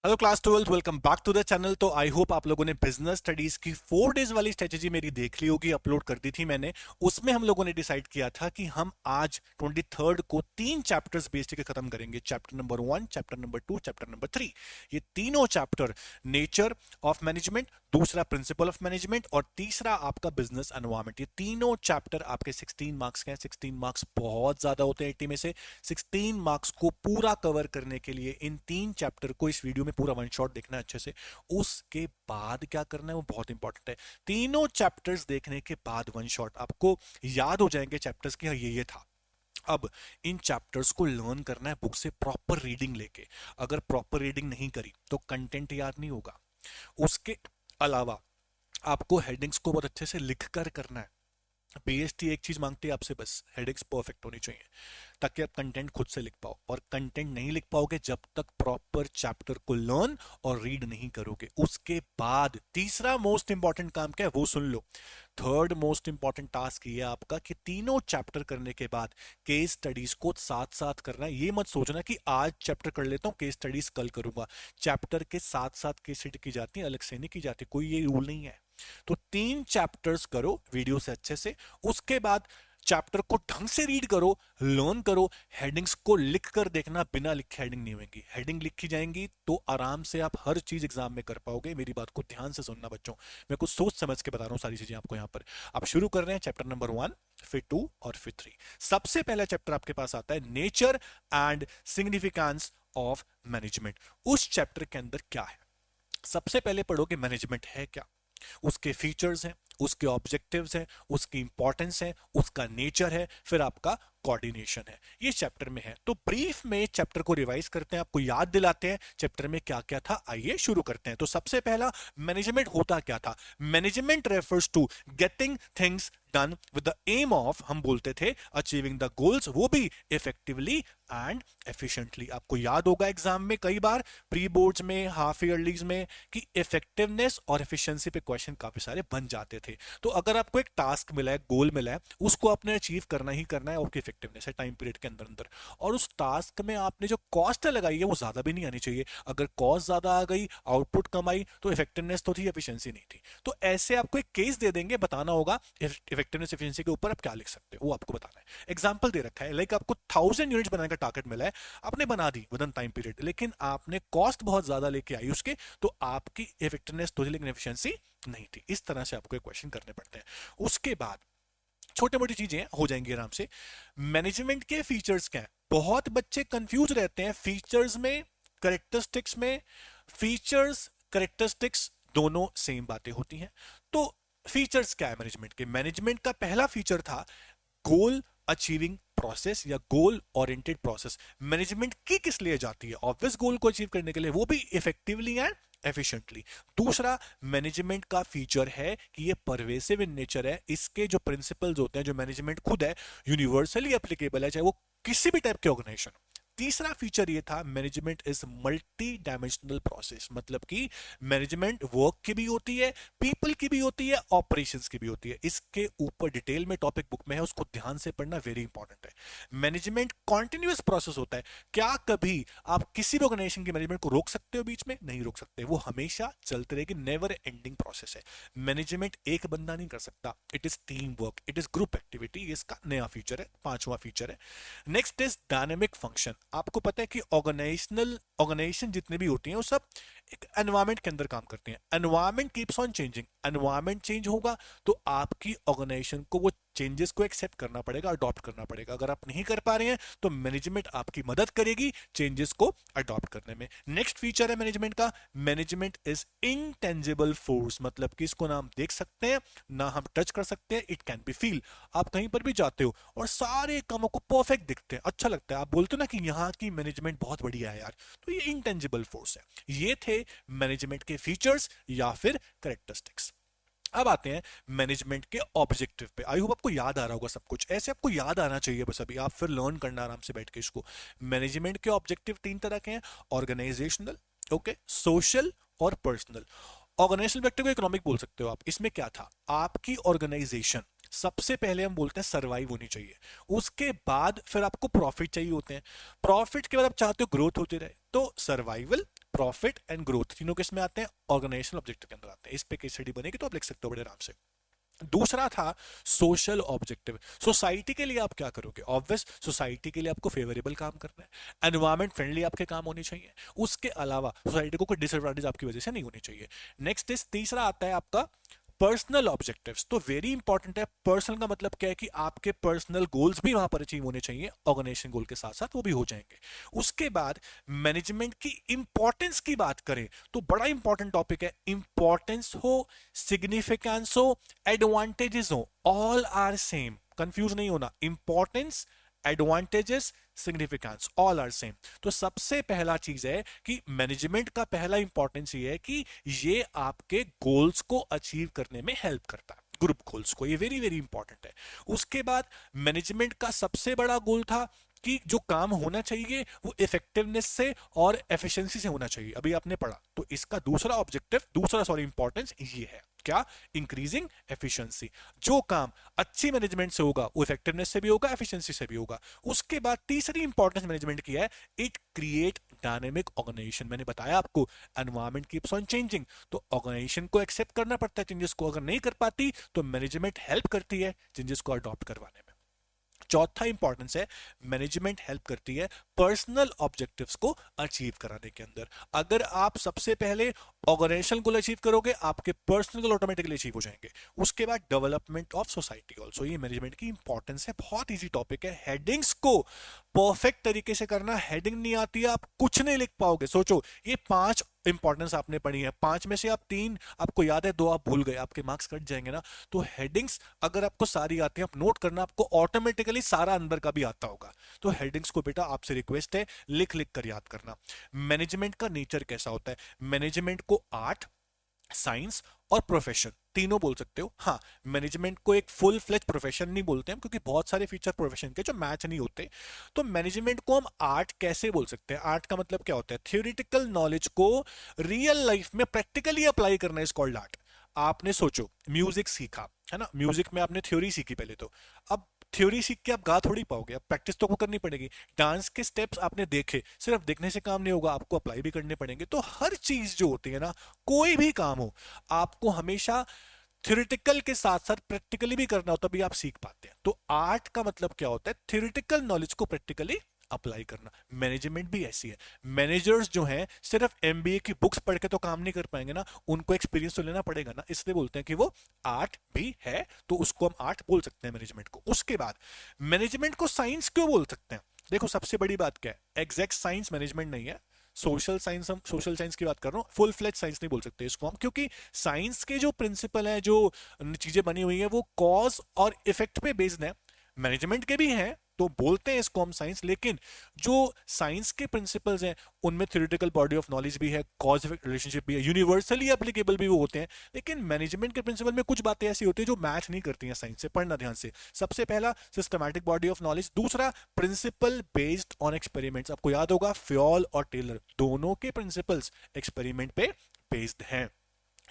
Hello class 12 welcome back to the channel. तो I hope आप लोगों ने बिजनेस स्टडीज की 4 डेज वाली स्ट्रेटेजी मेरी देख ली होगी, अपलोड कर दी थी मैंने। उसमें हम लोगों ने डिसाइड किया था कि हम आज 23rd को 3 चैप्टर्स बेस्ड के खत्म करेंगे। Chapter number 1, chapter number 2, chapter number 3। ये तीनों चैप्टर, नेचर ऑफ मैनेजमेंट, दूसरा प्रिंसिपल ऑफ मैनेजमेंट और तीसरा आपका बिजनेस एनवायरनमेंट, ये तीनों चैप्टर आपके 16 मार्क्स के हैं। 16 मार्क्स बहुत ज्यादा होते हैं 80 में से। 16 मार्क्स को पूरा कवर करने के लिए इन 3 चैप्टर को इस वीडियो में पूरा वन शॉट देखना है अच्छे से। उसके बाद क्या करना है वो बहुत इंपॉर्टेंट है। तीनों चैप्टर्स देखने के बाद वन शॉट आपको याद हो जाएंगे चैप्टर्स की, हाँ ये था। अब इन चैप्टर्स को लर्न करना है बुक से प्रॉपर रीडिंग लेके। अगर प्रॉपर रीडिंग नहीं करी तो कंटेंट याद नहीं होगा। उसके अलावा आपको हेडिंग्स को बहुत अच्छे से लिख कर करना है। बीएसटी एक चीज मांगती है आपसे, बस हेडिंग्स परफेक्ट होनी चाहिए ताकि आप कंटेंट खुद से लिख पाओ। और कंटेंट नहीं लिख पाओगे जब तक प्रॉपर चैप्टर को लर्न और रीड नहीं करोगे। उसके बाद तीसरा मोस्ट इंपॉर्टेंट काम क्या है वो सुन लो। थर्ड मोस्ट इंपॉर्टेंट टास्क ये है आपका कि तीनों चैप्टर करने के बाद केस स्टडीज को साथ साथ करना है। ये मत सोचना कि आज चैप्टर कर लेता हूं, केस स्टडीज कल करूंगा। चैप्टर के साथ साथ केस स्टडी की जाती है, अलग से नहीं की जाती, कोई ये रूल नहीं है। तो 3 चैप्टर्स करो वीडियो से अच्छे से। उसके बाद चैप्टर को ढंग से रीड करो, लर्न करो। हेडिंग्स को लिख कर देखना, बिना लिखे हेडिंग नहीं होगी। हेडिंग लिखी जाएंगी तो आराम से आप हर चीज एग्जाम में कर पाओगे। मेरी बात को ध्यान से सुनना बच्चों, मैं कुछ सोच समझ के बता रहा हूं सारी चीजें आपको यहां पर। आप शुरू कर रहे हैं चैप्टर नंबर 1, फिर 2 और फिर 3। सबसे पहला चैप्टर आपके पास आता है nature and significance of management. उस चैप्टर के अंदर क्या है, सबसे पहले पढ़ोगे मैनेजमेंट है क्या, उसके फीचर्स हैं, उसके ऑब्जेक्टिव्स हैं, उसकी इंपॉर्टेंस है, उसका नेचर है, फिर आपका कोऑर्डिनेशन है। ये चैप्टर में है। तो ब्रीफ में चैप्टर को रिवाइज करते हैं, आपको याद दिलाते हैं चैप्टर में क्या क्या था। आइए शुरू करते हैं। तो सबसे पहला, मैनेजमेंट होता क्या था। Management refers to getting things done with the aim of, हम बोलते थे अचीविंग द गोल्स, वो भी इफेक्टिवली एंड एफिशिएंटली। आपको याद होगा एग्जाम में कई बार, प्री बोर्ड्स में, हाफ ईयरलीज में, कि इफेक्टिवनेस और एफिशिएंसी पे क्वेश्चन काफी सारे बन जाते थे। तो अगर आपको एक टास्क मिला है, गोल मिला है, उसको आपने अचीव करना ही करना है। आपकी इफेक्टिवनेस है टाइम पीरियड के अंदर अंदर। और उस टास्क में आपने जो कॉस्ट लगाई है वो ज्यादा भी नहीं आनी चाहिए। अगर कॉस्ट ज्यादा आ गई, आउटपुट कम आई, तो इफेक्टिवनेस तो थी, एफिशिएंसी नहीं थी। तो ऐसे आपको एक केस दे देंगे, बताना होगा इफेक्टिवनेस एफिशिएंसी के ऊपर आप क्या लिख सकते हो, वो आपको बताना है। एग्जांपल दे रखा है, लाइक आपको 1000 यूनिट्स बनाने का टारगेट मिला है, आपने बना दी विद इन टाइम पीरियड, लेकिन आपने कॉस्ट बहुत ज्यादा लेके आई उसके, तो आपकी इफेक्टिवनेस तो थी लेकिन एफिशिएंसी नहीं थी। इस तरह से आपको क्वेश्चन करने पड़ते हैं। उसके बाद छोटे मोटी चीजें हो जाएंगी आराम से। मैनेजमेंट के फीचर्स क्या है, बहुत बच्चे कंफ्यूज रहते हैं फीचर्स में, करेक्टरिस्टिक्स में। फीचर्स, करेक्टरिस्टिक्स दोनों सेम बातें होती हैं। तो फीचर्स क्या है मैनेजमेंट के। मैनेजमेंट का पहला फीचर था गोल अचीविंग प्रोसेस या गोल ओरिएंटेड प्रोसेस। मैनेजमेंट की किस लिए जाती है, ऑब्वियस गोल को अचीव करने के लिए, वो भी इफेक्टिवली एंड एफिशिएंटली। दूसरा मैनेजमेंट का फीचर है कि ये परवेसिव इन नेचर है। इसके जो प्रिंसिपल्स होते हैं, जो मैनेजमेंट खुद है, यूनिवर्सली एप्लीकेबल है, चाहे वो किसी भी टाइप के ऑर्गेनाइजेशन। तीसरा फीचर ये था management is multi dimensional process, मतलब कि मैनेजमेंट वर्क की भी होती है, पीपल की भी होती है, ऑपरेशंस की भी होती है। इसके ऊपर डिटेल में टॉपिक बुक में है, उसको ध्यान से पढ़ना वेरी इंपॉर्टेंट है। मैनेजमेंट कॉन्टिन्यूअस प्रोसेस होता है। क्या कभी आप किसी भी ऑर्गेनाइजेशन की मैनेजमेंट को रोक सकते हो बीच में, नहीं रोक सकते, वो हमेशा चलती रहेगी, नेवर एंडिंग प्रोसेस है। मैनेजमेंट एक बंदा नहीं कर सकता, it is team work, it is group activity. इसका नया फीचर है, पांचवा फीचर है। Next is dynamic function. आपको पता है कि ऑर्गेनाइजेशन जितने भी होती हैं वो सब एक एनवायरमेंट के अंदर काम करते हैं। Environment keeps on changing, environment change होगा तो आपकी ऑर्गेनाइजेशन को वो चेंजेस को एक्सेप्ट करना पड़ेगा, अडॉप्ट करना पड़ेगा। अगर आप नहीं कर पा रहे हैं तो मैनेजमेंट आपकी मदद करेगी चेंजेस को अडॉप्ट करने में। नेक्स्ट फीचर है मैनेजमेंट का, मैनेजमेंट इज इंटेंजिबल फोर्स, मतलब कि इसको ना हम देख सकते हैं ना हम टच कर सकते हैं, इट कैन बी फील। आप कहीं पर भी जाते हो और सारे कामों को परफेक्ट दिखते हैं, अच्छा लगता है, आप बोलते हो ना कि यहाँ की मैनेजमेंट बहुत बढ़िया है यार, तो ये इंटेंजिबल फोर्स है। ये थे मैनेजमेंट के फीचर्स या फिर करेक्टरिस्टिक्स। अब आते हैं मैनेजमेंट के ऑब्जेक्टिव पे। आई होप आपको याद आ रहा होगा सब कुछ, ऐसे आपको याद आना चाहिए बस, अभी आप फिर लर्न करना आराम से बैठ के इसको। मैनेजमेंट के ऑब्जेक्टिव 3 तरह के हैं, ऑर्गेनाइजेशनल, ओके, सोशल और पर्सनल। ऑर्गेनाइजेशनल ऑब्जेक्टिव को इकोनॉमिक बोल सकते हो आप। इसमें क्या था, आपकी ऑर्गेनाइजेशन सबसे पहले हम बोलते हैं सरवाइव होनी चाहिए, उसके बाद फिर आपको प्रॉफिट चाहिए होते हैं, प्रॉफिट के बाद आप चाहते हो ग्रोथ होती रहे, तो सर्वाइवल, प्रॉफिट एंड ग्रोथ, तीनों किस में आते हैं? ऑर्गेनाइजेशनल ऑब्जेक्टिव के अंदर आते हैं। इस पे केस स्टडी बनेगी तो आप लिख सकते हो बड़े आराम से। दूसरा था सोशल ऑब्जेक्टिव। सोसाइटी के लिए आप क्या करोगे? ऑब्वियस, सोसाइटी के लिए आपको फेवरेबल काम करना है, एनवायरमेंट फ्रेंडली आपके काम होने चाहिए, उसके अलावा सोसाइटी को कोई डिसएडवांटेज आपकी वजह से नहीं होनी चाहिए। नेक्स्ट इज तीसरा आता है आपका पर्सनल ऑब्जेक्टिव्स। तो वेरी इंपॉर्टेंट है। पर्सनल का मतलब क्या है कि आपके पर्सनल गोल्स भी वहां पर अचीव होने चाहिए, ऑर्गेनाइजेशन गोल के साथ साथ वो भी हो जाएंगे। उसके बाद मैनेजमेंट की इंपॉर्टेंस की बात करें तो बड़ा इंपॉर्टेंट टॉपिक है। इंपॉर्टेंस हो, सिग्निफिकेंस हो, एडवांटेजेस हो, ऑल आर सेम, कंफ्यूज नहीं होना। Importance, advantages, significance, all are same. तो सबसे पहला चीज है कि मैनेजमेंट का पहला इंपॉर्टेंस ये है कि ये आपके गोल्स को अचीव करने में हेल्प करता है, ग्रुप गोल्स को। ये वेरी वेरी इंपॉर्टेंट है। उसके बाद मैनेजमेंट का सबसे बड़ा गोल था कि जो काम होना चाहिए वो इफेक्टिवनेस से और एफिशिएंसी से होना चाहिए, अभी आपने पढ़ा। तो इसका दूसरा इंपॉर्टेंस ये है, क्या? Increasing efficiency. जो काम अच्छी मैनेजमेंट से होगा वो इफेक्टिवनेस से भी होगा, एफिशिएंसी से भी होगा। उसके बाद तीसरी इंपॉर्टेंस मैनेजमेंट की है, इट क्रिएट डायनेमिक ऑर्गेनाइजेशन। मैंने बताया आपको एनवायरनमेंट कीप्स ऑन चेंजिंग, तो ऑर्गेनाइजेशन को एक्सेप्ट करना पड़ता है चेंजेस को। अगर नहीं कर पाती तो मैनेजमेंट हेल्प करती है चेंजेस को अडॉप्ट करवाने में। चौथा इंपॉर्टेंस है, मैनेजमेंट हेल्प करती है पर्सनल ऑब्जेक्टिव्स को अचीव कराने के अंदर। अगर आप सबसे पहले ऑर्गेनाइजेशन गोल अचीव करोगे, आपके पर्सनल गोल ऑटोमेटिकली अचीव हो जाएंगे। उसके बाद डेवलपमेंट ऑफ सोसाइटी ऑल्सो, ये मैनेजमेंट की इंपॉर्टेंस है। बहुत इजी टॉपिक है। हेडिंग्स को परफेक्ट तरीके से करना, हेडिंग नहीं आती है आप कुछ नहीं लिख पाओगे। सोचो, ये 5 इंपॉर्टेंस आपने पढ़ी है, 5 में से आप 3 आपको याद है, 2 आप भूल गए, आपके मार्क्स कट जाएंगे ना। तो हेडिंग्स अगर आपको सारी आती है, आप नोट करना, आपको ऑटोमेटिकली सारा अंदर का भी आता होगा। तो हेडिंग्स को बेटा आपसे रिक्वेस्ट है, लिख लिख कर याद करना। मैनेजमेंट का नेचर कैसा होता है? मैनेजमेंट को आर्ट, साइंस और प्रोफेशन तीनों बोल सकते हो। हाँ, मैनेजमेंट को एक फुल फ्लेज प्रोफेशन नहीं बोलते हम, क्योंकि बहुत सारे फीचर प्रोफेशन के जो मैच नहीं होते। तो मैनेजमेंट को हम आर्ट कैसे बोल सकते हैं? आर्ट का मतलब क्या होता है? थियोरिटिकल नॉलेज को रियल लाइफ में प्रैक्टिकली अप्लाई करना इज कॉल्ड आर्ट। आपने सोचो, म्यूजिक सीखा है ना, म्यूजिक में आपने थ्योरी सीखी पहले तो, अब थ्योरी सीख के आप गा थोड़ी पाओगे, अब प्रैक्टिस तो आपको करनी पड़ेगी। डांस के स्टेप्स आपने देखे, सिर्फ देखने से काम नहीं होगा, आपको अप्लाई भी करने पड़ेंगे। तो हर चीज जो होती है ना, कोई भी काम हो, आपको हमेशा थ्योरेटिकल के साथ साथ प्रैक्टिकली भी करना हो, तभी आप सीख पाते हैं। तो आर्ट का मतलब क्या होता है? थ्योरेटिकल नॉलेज को प्रैक्टिकली अप्लाई करना। मैनेजमेंट भी ऐसी है। मैनेजर्स जो हैं सिर्फ एमबीए की बुक्स पढ़ के तो काम नहीं कर पाएंगे ना, उनको एक्सपीरियंस तो लेना पड़ेगा ना, इसलिए बोलते हैं कि वो आर्ट भी है, तो उसको हम आर्ट बोल सकते हैं मैनेजमेंट को। उसके बाद मैनेजमेंट को साइंस क्यों बोल सकते हैं? देखो, सबसे बड़ी बात क्या है, एग्जैक्ट साइंस मैनेजमेंट नहीं है। सोशल साइंस, हम सोशल साइंस की बात कर रहा हूँ, फुल फ्लेज साइंस नहीं बोल सकते इसको हम, क्योंकि साइंस के जो प्रिंसिपल है, जो चीजें बनी हुई है, वो कॉज और इफेक्ट पे बेस्ड है। मैनेजमेंट के भी हैं तो बोलते हैं इसको हम साइंस, लेकिन जो साइंस के प्रिंसिपल्स हैं उनमें थ्योरेटिकल बॉडी ऑफ नॉलेज भी है, कॉज इफेक्ट रिलेशनशिप भी है, यूनिवर्सली एप्लीकेबल भी वो होते हैं। लेकिन मैनेजमेंट के प्रिंसिपल में कुछ बातें ऐसी होती है जो मैच नहीं करती हैं साइंस से। पढ़ना ध्यान से। सबसे पहला सिस्टमैटिक बॉडी ऑफ नॉलेज, दूसरा प्रिंसिपल बेस्ड ऑन एक्सपेरिमेंट्स। आपको याद होगा फ्योल और टेलर दोनों के प्रिंसिपल्स एक्सपेरिमेंट पे बेस्ड हैं।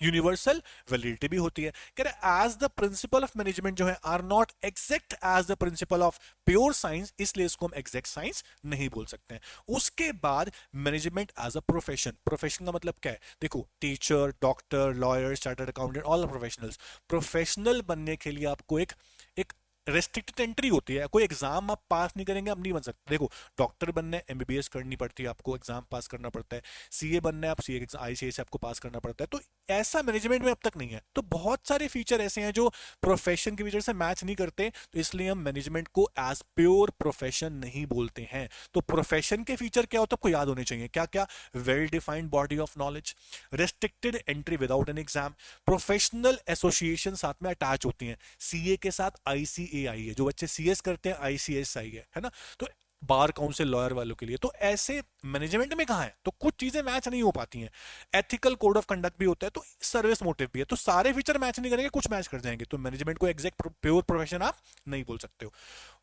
यूनिवर्सल वैलिडिटी भी होती है। कह रहे as the principle of management जो है are not exact as the principle of pure science, इसलिए इसको हम एग्जैक्ट साइंस नहीं बोल सकते हैं। उसके बाद management as a profession. Profession का मतलब क्या है? देखो, teacher, doctor, lawyer, chartered accountant, all professionals. Professional बनने के लिए आपको एक एक रेस्ट्रिक्टेड एंट्री होती है। कोई एग्जाम आप पास नहीं करेंगे, आप नहीं बन सकते। देखो, डॉक्टर बनना है, एमबीबीएस करनी पड़ती है, आपको एग्जाम पास करना पड़ता है। सीए बनना है, आप सीए आईसीएस आपको पास करना पड़ता है। तो ऐसा मैनेजमेंट में अब तक नहीं है। तो बहुत सारे फीचर ऐसे हैं जो प्रोफेशन की वजह से मैच नहीं करते, तो इसलिए हम मैनेजमेंट को एज प्योर प्रोफेशन नहीं बोलते हैं। तो प्रोफेशन के फीचर क्या होता है आपको याद होने चाहिए। क्या क्या? Well defined body of knowledge, restricted entry without an exam, professional association साथ में अटैच होती हैं। सीए के साथ आईसीएआई है, जो बच्चे सीएस करते हैं आईसीएसआई है ना। तो बार काउंसिल लॉयर वालों के लिए। तो ऐसे मैनेजमेंट में कहां है? तो कुछ चीजें मैच नहीं हो पाती हैं। एथिकल कोड ऑफ कंडक्ट भी होता है, तो सर्विस मोटिव भी है। तो सारे फीचर मैच नहीं करेंगे, कुछ मैच कर जाएंगे। तो मैनेजमेंट को एग्जैक्ट प्योर प्रोफेशन आप नहीं बोल सकते हो।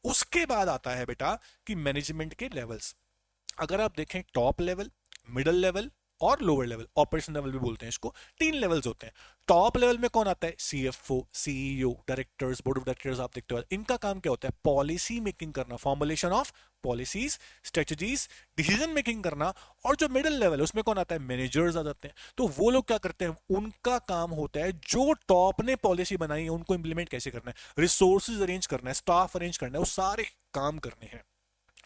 उसके बाद आता है बेटा कि मैनेजमेंट के लेवल्स। अगर आप देखें टॉप लेवल, मिडिल लेवल, और लोअर लेवल, ऑपरेशन लेवल भी बोलते हैं इसको। 3 लेवल्स होते हैं। टॉप लेवल में कौन आता है? CFO, CEO, directors, board of directors आप देखते हो। इनका काम क्या होता है? पॉलिसी मेकिंग करना, formulation of policies, strategies, decision making करना। और जो मिडिल लेवल है उसमें कौन आता है? मैनेजर्स आ जाते हैं। तो वो लोग क्या करते हैं? उनका काम होता है जो टॉप ने पॉलिसी बनाई है उनको इंप्लीमेंट कैसे करना है, रिसोर्सेज अरेंज करना है, स्टाफ अरेंज करना है, वो सारे काम करने हैं,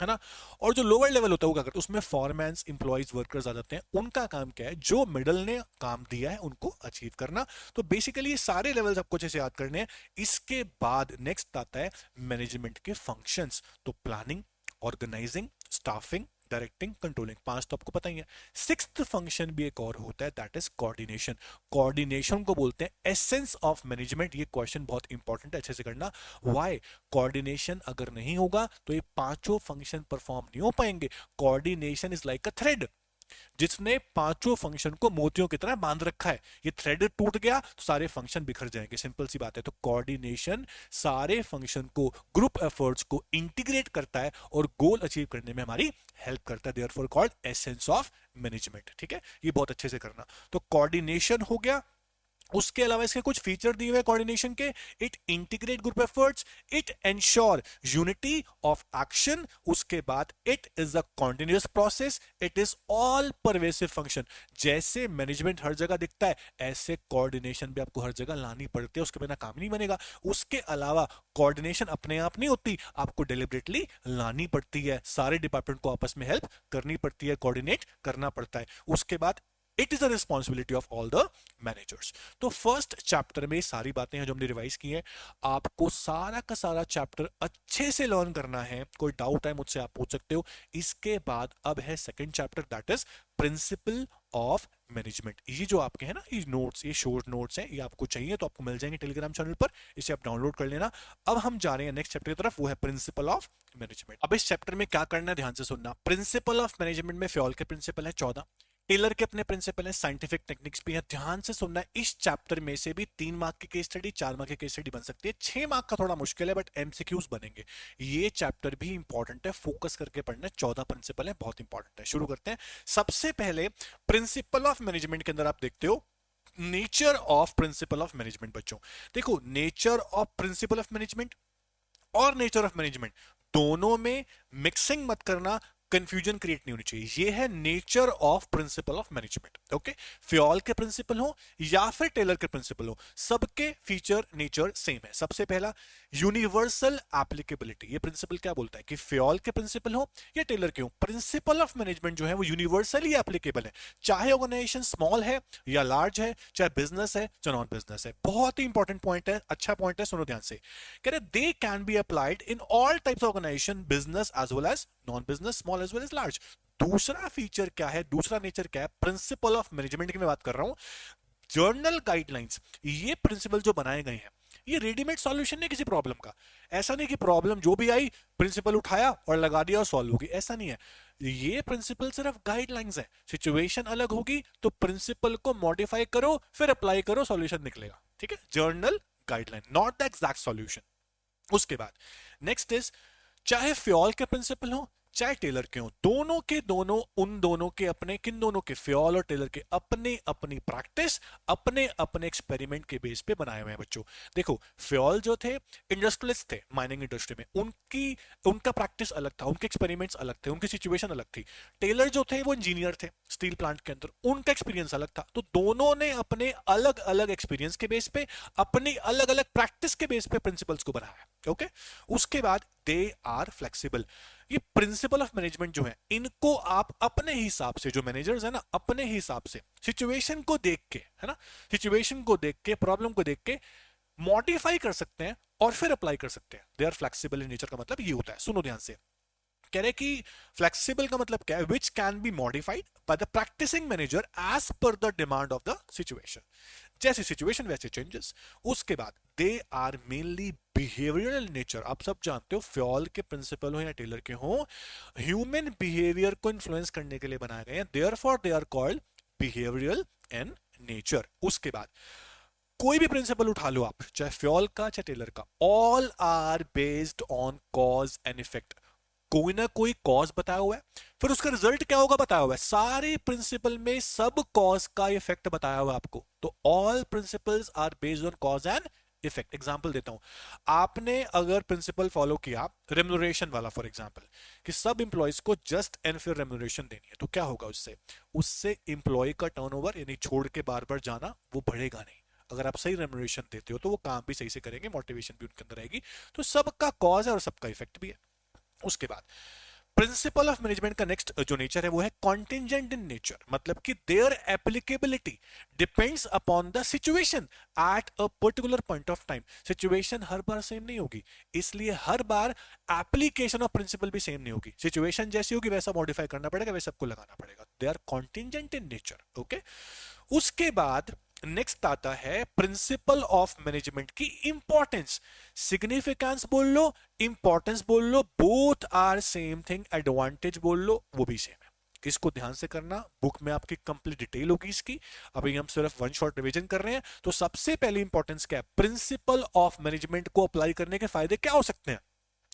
है ना। और जो लोअर लेवल होता है वो क्या करते हैं? उसमें फॉरमैन्स, इंप्लॉइज, वर्कर्स आ जाते हैं। उनका काम क्या है? जो मिडल ने काम दिया है उनको अचीव करना। तो बेसिकली ये सारे लेवल्स आपको अच्छे से याद करने हैं। इसके बाद नेक्स्ट आता है मैनेजमेंट के फंक्शंस। तो planning, organising, staffing, directing, controlling, 5 तो आपको पता ही है। सिक्स्थ फंक्शन भी एक और होता है, दैट इज कोऑर्डिनेशन। कोऑर्डिनेशन को बोलते हैं एसेंस ऑफ मैनेजमेंट। ये क्वेश्चन बहुत इंपॉर्टेंट है, अच्छे से करना। व्हाई? कोऑर्डिनेशन अगर नहीं होगा तो ये पांचों फंक्शन परफॉर्म नहीं हो पाएंगे। Coordination is like a thread जिसने पांचों फंक्शन को मोतियों की तरह बांध रखा है। ये थ्रेड टूट गया तो सारे फंक्शन बिखर जाएंगे, सिंपल सी बात है। तो कोऑर्डिनेशन सारे फंक्शन को, ग्रुप एफर्ट्स को इंटीग्रेट करता है और गोल अचीव करने में हमारी हेल्प करता है। Therefore called essence of management. ठीक है, ये बहुत अच्छे से करना। तो कोऑर्डिनेशन हो गया। उसके अलावा इसके कुछ फीचर दिए हुए कोऑर्डिनेशन के। It integrate group efforts, it ensure unity of action. उसके बाद it is a continuous process, it is all pervasive function. जैसे मैनेजमेंट हर जगह दिखता है ऐसे कोऑर्डिनेशन भी आपको हर जगह लानी पड़ती है, उसके बिना काम नहीं बनेगा। उसके अलावा कोऑर्डिनेशन अपने आप नहीं होती, आपको डेलिबरेटली लानी पड़ती है, सारे डिपार्टमेंट को आपस में हेल्प करनी पड़ती है, कोऑर्डिनेट करना पड़ता है। उसके बाद it is the responsibility of all the managers. तो फर्स्ट चैप्टर में सारी बातें हैं जो हमने रिवाइज की हैं। आपको सारा का सारा चैप्टर अच्छे से लर्न करना है। कोई डाउट है मुझसे आप पूछ सकते हो। इसके बाद अब है second chapter, that is principal of management. ये जो आपके हैं ना, ये नोट्स, ये शॉर्ट नोट्स हैं, ये आपको चाहिए तो आपको मिल जाएंगे टेलीग्राम चैनल पर, इसे आप डाउनलोड कर लेना। अब हम जा रहे हैं नेक्स्ट चैप्टर की तरफ, वो है प्रिंसिपल ऑफ मैनेजमेंट। अब इस चैप्टर में क्या करना है ध्यान से सुनना। प्रिंसिपल ऑफ मैनेजमेंट में फ्योल के प्रिंसिपल है 14, टेलर के अपने प्रिंसिपल हैं, साइंटिफिक टेक्निक्स भी हैं। ध्यान से सुनना है। इस चैप्टर में से भी 3 मार्क की केस स्टडी, 4 मार्क की केस स्टडी बन सकती है। 6 मार्क का थोड़ा मुश्किल है बट एमसीक्यूज बनेंगे। ये चैप्टर भी इंपॉर्टेंट है, फोकस करके पढ़ना है। 14 प्रिंसिपल है, बहुत इंपॉर्टेंट है। शुरू करते हैं। सबसे पहले प्रिंसिपल ऑफ मैनेजमेंट के अंदर आप देखते हो nature of principal of management. बच्चों देखो, nature of principal of management और नेचर ऑफ मैनेजमेंट दोनों में मिक्सिंग मत करना, कंफ्यूजन क्रिएट नहीं होनी चाहिए। ये है nature of principal of management. Okay, Fayol के प्रिंसिपल हो या फिर टेलर के प्रिंसिपल हो, सबके फीचर नेचर सेम है। सबसे पहला यूनिवर्सल एप्लीकेबिलिटी। ये प्रिंसिपल क्या बोलता है कि फ्योल के प्रिंसिपल हो या टेलर के हो, प्रिंसिपल ऑफ मैनेजमेंट जो है वो यूनिवर्सली एप्लीकेबल है, चाहे ऑर्गेनाइजेशन स्मॉल है या लार्ज है, चाहे बिजनेस है चाहे नॉन बिजनेस है। बहुत ही इंपॉर्टेंट पॉइंट है, अच्छा पॉइंट है, सुनो ध्यान से। कह रहे they can be applied in all types of organisation, business as well as non business, small as well as large. दूसरा फीचर क्या है, दूसरा नेचर क्या है प्रिंसिपल ऑफ मैनेजमेंट की मैं बात कर रहा हूं, जर्नल गाइडलाइंस। ये प्रिंसिपल जो बनाए गए हैं ये रेडीमेड सॉल्यूशन नहीं किसी प्रॉब्लम का। ऐसा नहीं कि प्रॉब्लम जो भी आई प्रिंसिपल उठाया और लगा दिया और सॉल्व होगी, ऐसा नहीं है। ये प्रिंसिपल सिर्फ गाइडलाइंस है। सिचुएशन अलग होगी तो प्रिंसिपल को मॉडिफाई करो, फिर अप्लाई करो, सॉल्यूशन निकलेगा। ठीक है, journal guideline, not the exact solution. उसके बाद नेक्स्ट इज, चाहे फ्योल के प्रिंसिपल हो चाहे टेलर के हो, दोनों के दोनों, उन दोनों के अपने, किन दोनों के, फ्योल और टेलर के अपने अपनी प्रैक्टिस, अपने अपने एक्सपेरिमेंट के बेस पे बनाए हुए हैं बच्चों। देखो, फ्योल जो थे इंडस्ट्रियलिस्ट थे, माइनिंग इंडस्ट्री में, उनका प्रैक्टिस अलग था, उनके एक्सपेरिमेंट्स अलग थे, उनकी सिचुएशन अलग थी। टेलर जो थे वो इंजीनियर थे स्टील प्लांट के अंदर, उनका एक्सपीरियंस अलग था। तो दोनों ने अपने अलग अलग एक्सपीरियंस के बेस पे, अपनी अलग अलग प्रैक्टिस के बेस पे प्रिंसिपल्स को बनाया। ओके, उसके बाद दे आर फ्लेक्सिबल। ये प्रिंसिपल ऑफ मैनेजमेंट जो है इनको आप अपने हिसाब से, जो मैनेजर्स है ना, अपने हिसाब से सिचुएशन को देख के, है ना, सिचुएशन को देख के, प्रॉब्लम को देख के मॉडिफाई कर सकते हैं और फिर अप्लाई कर सकते हैं। They are flexible in nature का मतलब ये होता है। सुनो ध्यान से, कह रहे कि फ्लेक्सिबल का मतलब क्या है, which can be modified by the practising manager as per the demand of the situation. जैसे सिचुएशन वैसे चेंजेस। उसके बाद they are mainly behavioural nature. आप सब जानते हो फ्योल के प्रिंसिपल हो या टेलर के हो, ह्यूमन बिहेवियर को इन्फ्लुएंस करने के लिए बनाए गए हैं, therefore they are called behavioural in nature. उसके बाद कोई भी प्रिंसिपल उठा लो आप, चाहे फ्योल का चाहे टेलर का, all are based on cause and effect. कोई ना कोई कॉज बताया हुआ है, फिर उसका रिजल्ट क्या होगा बताया हुआ है। सारे प्रिंसिपल में सब कॉज का इफेक्ट बताया हुआ है आपको। तो all principles are based on cause and effect. Example देता हूं, आपने अगर प्रिंसिपल फॉलो किया रेम्यूनरेशन वाला फॉर एग्जाम्पल, कि सब इंप्लॉइज को जस्ट एंड फेयर रेम्यूनरेशन देनी है, तो क्या होगा उससे, उससे इंप्लॉय का टर्नओवर यानी छोड़ के बार बार जाना वो बढ़ेगा नहीं। अगर आप सही रेम्यूनरेशन देते हो तो वो काम भी सही से करेंगे, मोटिवेशन भी उनके अंदर आएगी। तो सबका कॉज है और सबका इफेक्ट भी है। उसके बाद प्रिंसिपल ऑफ मैनेजमेंट का नेक्स्ट जो नेचर है वो है कॉन्टिजेंट इन नेचर, मतलब कि their applicability depends upon the situation at a particular point of time. Situation हर बार सेम नहीं होगी, इसलिए हर बार एप्लीकेशन ऑफ प्रिंसिपल भी सेम नहीं होगी। सिचुएशन जैसी होगी वैसा मॉडिफाई करना पड़ेगा, वैसा आपको लगाना पड़ेगा। They are contingent in nature. Okay, उसके बाद नेक्स्ट आता है प्रिंसिपल ऑफ मैनेजमेंट की इंपॉर्टेंस। सिग्निफिकेंस बोल लो, इंपॉर्टेंस बोल लो, both are same thing. Advantage बोल लो, वो भी सेम है। इसको ध्यान से करना, बुक में आपकी कंप्लीट डिटेल होगी इसकी। अभी हम सिर्फ वन शॉट रिवीजन कर रहे हैं। तो सबसे पहले इंपॉर्टेंस क्या है, प्रिंसिपल ऑफ मैनेजमेंट को अप्लाई करने के फायदे क्या हो सकते हैं।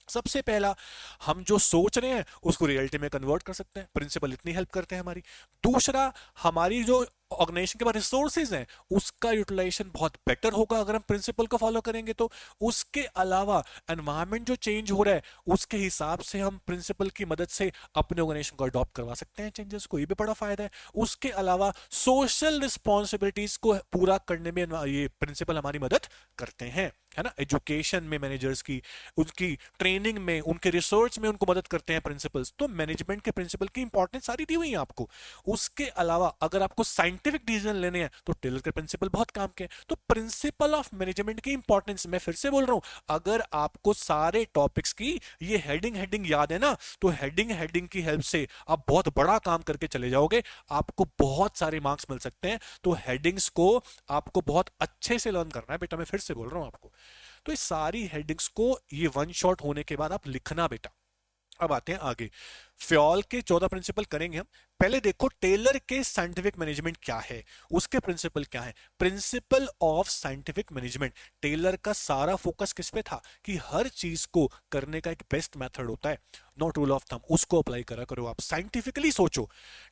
सबसे पहला, हम जो सोच रहे हैं उसको रियलिटी में कन्वर्ट कर सकते हैं, प्रिंसिपल इतनी हेल्प करते हैं हमारी। दूसरा, हमारी जो ऑर्गेनाइजेशन के पास रिसोर्सेज हैं उसका यूटिलाइजेशन बहुत बेटर होगा अगर हम प्रिंसिपल को फॉलो करेंगे तो। उसके अलावा एनवायरनमेंट जो चेंज हो रहा है उसके हिसाब से हम प्रिंसिपल की मदद से अपने ऑर्गेनाइजेशन को अडॉप्ट करवा सकते हैं चेंजेस को, ये भी बड़ा फायदा है। उसके अलावा सोशल रिस्पॉन्सिबिलिटीज को पूरा करने में ये प्रिंसिपल हमारी मदद करते हैं, है ना। एजुकेशन में मैनेजर्स की, उनकी ट्रेनिंग में, उनके रिसर्च में उनको मदद करते हैं प्रिंसिपल्स। तो मैनेजमेंट के प्रिंसिपल की इंपॉर्टेंस सारी दी हुई है आपको। उसके अलावा अगर आपको साइंटिफिक डिसीजन लेने हैं तो टेलर के प्रिंसिपल बहुत काम के हैं। तो प्रिंसिपल ऑफ मैनेजमेंट की इंपॉर्टेंस, मैं फिर से बोल रहा हूं, अगर आपको सारे टॉपिक्स की ये हेडिंग याद है ना, तो हेडिंग की हेल्प से आप बहुत बड़ा काम करके चले जाओगे, आपको बहुत सारे मार्क्स मिल सकते हैं। तो हेडिंग्स को आपको बहुत अच्छे से लर्न करना है बेटा, मैं फिर से बोल रहा हूं आपको। तो इस सारी हेडिंग्स को ये वन शॉट होने के बाद आप लिखना बेटा। अब आते हैं आगे, फ्योल के 14 प्रिंसिपल करेंगे हम। पहले देखो टेलर के साइंटिफिक मैनेजमेंट क्या है, उसके प्रिंसिपल क्या है। Principle of scientific management, Taylor का सारा फोकस किस पे था कि हर चीज को करने का एक बेस्ट मेथड होता है, नॉट रूल ऑफ थंब, उसको अप्लाई करा करो आप, साइंटिफिकली सोचो।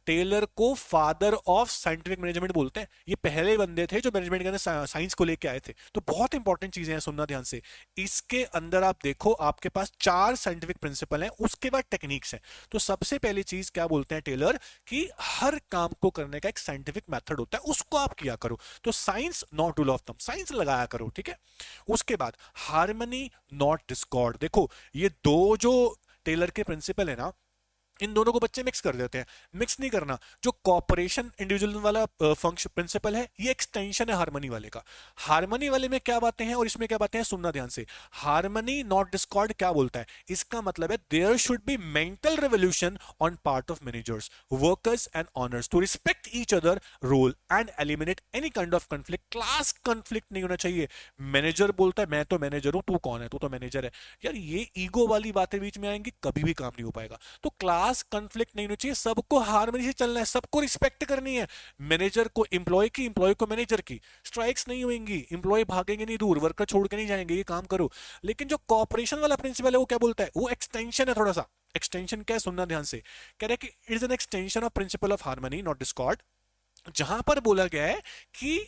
टेलर को फादर ऑफ साइंटिफिक मैनेजमेंट बोलते हैं। ये पहले बंदे थे जो मैनेजमेंट के अंदर साइंस को लेके आए थे। तो बहुत इंपॉर्टेंट चीजें हैं, सुनना ध्यान से। इसके अंदर आप देखो, आपके पास 4 साइंटिफिक प्रिंसिपल हैं, उसके बाद टेक्निक्स हैं। तो सबसे पहली चीज क्या बोलते हैं टेलर कि हर काम को करने का एक साइंटिफिक मेथड होता है, उसको आप किया करो। तो science not rule of thumb, science लगाया करो, ठीक है। उसके बाद हार्मनी नॉट डिस्कॉर्ड। देखो ये दो जो टेलर के प्रिंसिपल है ना, इन दोनों को बच्चे मिक्स कर देते हैं। मिक्स नहीं करना। जो कॉपरेशन इंडिविजुअल वाला फंक्शन प्रिंसिपल है, ये एक्सटेंशन है हार्मनी वाले का। हार्मनी वाले में क्या बातें हैं और इसमें क्या बातें हैं, सुनना ध्यान से। हार्मनी नॉट डिस्कॉर्ड क्या बोलता है, इसका मतलब है there should be mental revolution on part of managers, workers and owners to respect each other role and eliminate any kind of conflict. Class conflict नहीं होना चाहिए। मैनेजर बोलता है मैं तो मैनेजर हूं, तू कौन है, तू तो मैनेजर है। यार ये ईगो वाली बातें बीच में आएंगी, कभी भी काम नहीं हो पाएगा। तो क्लास कंफ्लिक्ट नहीं होना चाहिए, सबको हार्मनी से चलना है, सबको रिस्पेक्ट करनी है। मैनेजर को एम्प्लॉय की, एम्प्लॉय को मैनेजर की। स्ट्राइक्स नहीं होंगी, एम्प्लॉय भागेंगे नहीं दूर, वर्कर छोड़ के नहीं जाएंगे, ये काम करो। लेकिन जो कॉपरेशन वाला प्रिंसिपल है वो क्या बोलता है, वो एक्सटेंशन है, थोड़ा सा एक्सटेंशन क्या है सुनना ध्यान से। कह रहा है कि it is an extension of principle of harmony not Discord. जहां पर बोला गया है कि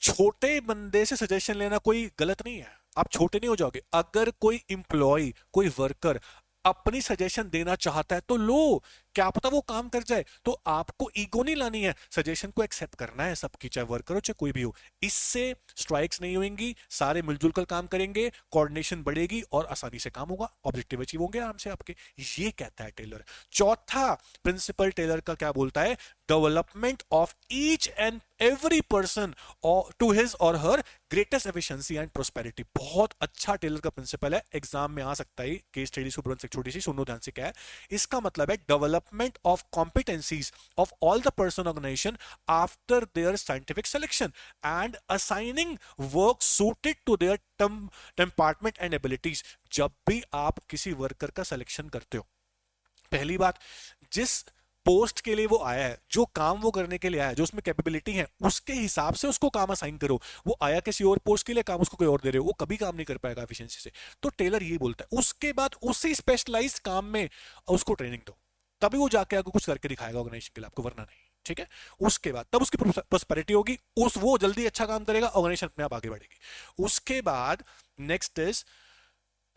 छोटे बंदे से सजेशन लेना कोई गलत नहीं है, आप छोटे नहीं हो जाओगे। अगर कोई इंप्लॉय, कोई वर्कर अपनी सजेशन देना चाहता है तो लो, क्या पता वो काम कर जाए। तो आपको ईगो नहीं लानी है, सजेशन को एक्सेप्ट करना है सबकी, चाहे वर्कर हो चाहे कोई भी हो। इससे स्ट्राइक्स नहीं होंगी, सारे मिलजुल कर काम करेंगे, कोऑर्डिनेशन बढ़ेगी और आसानी से काम होगा, ऑब्जेक्टिव अचीव होंगे आराम से आपके। ये कहता है टेलर। चौथा प्रिंसिपल टेलर का क्या बोलता है, development of each and every person to his or her greatest efficiency and prosperity. बहुत अच्छा टेलर का प्रिंसिपल है, एग्जाम में आ सकता है। केस स्टडी से तुरंत छोटी सी सुनो ध्यान से क्या है इसका मतलब है, development of competencies of all the person organisation after their scientific selection and assigning work suited to their temperament and abilities. जब भी आप किसी वर्कर का सिलेक्शन करते हो, पहली बात, जिस पोस्ट के लिए वो आया है, जो काम वो करने के लिए आया है, जो उसमें कैपेबिलिटी है, उसके हिसाब से उसको काम असाइन करो। वो आया किसी और पोस्ट के लिए, काम उसको कोई और दे रहे हो, वो कभी काम नहीं कर पाएगा एफिशिएंसी से। तो टेलर यही बोलता है, उसके बाद उसी स्पेशलाइज्ड काम में उसको ट्रेनिंग दो, तभी वो जाके आगे कुछ करके दिखाएगा ऑर्गेनाइजेशन के लिए आपको, वरना नहीं। ठीक है, उसके बाद तब उसकी प्रोस्पेरिटी होगी, उस वो जल्दी अच्छा काम करेगा, ऑर्गेनाइजेशन अपने आप आगे बढ़ेगी। उसके बाद नेक्स्ट इज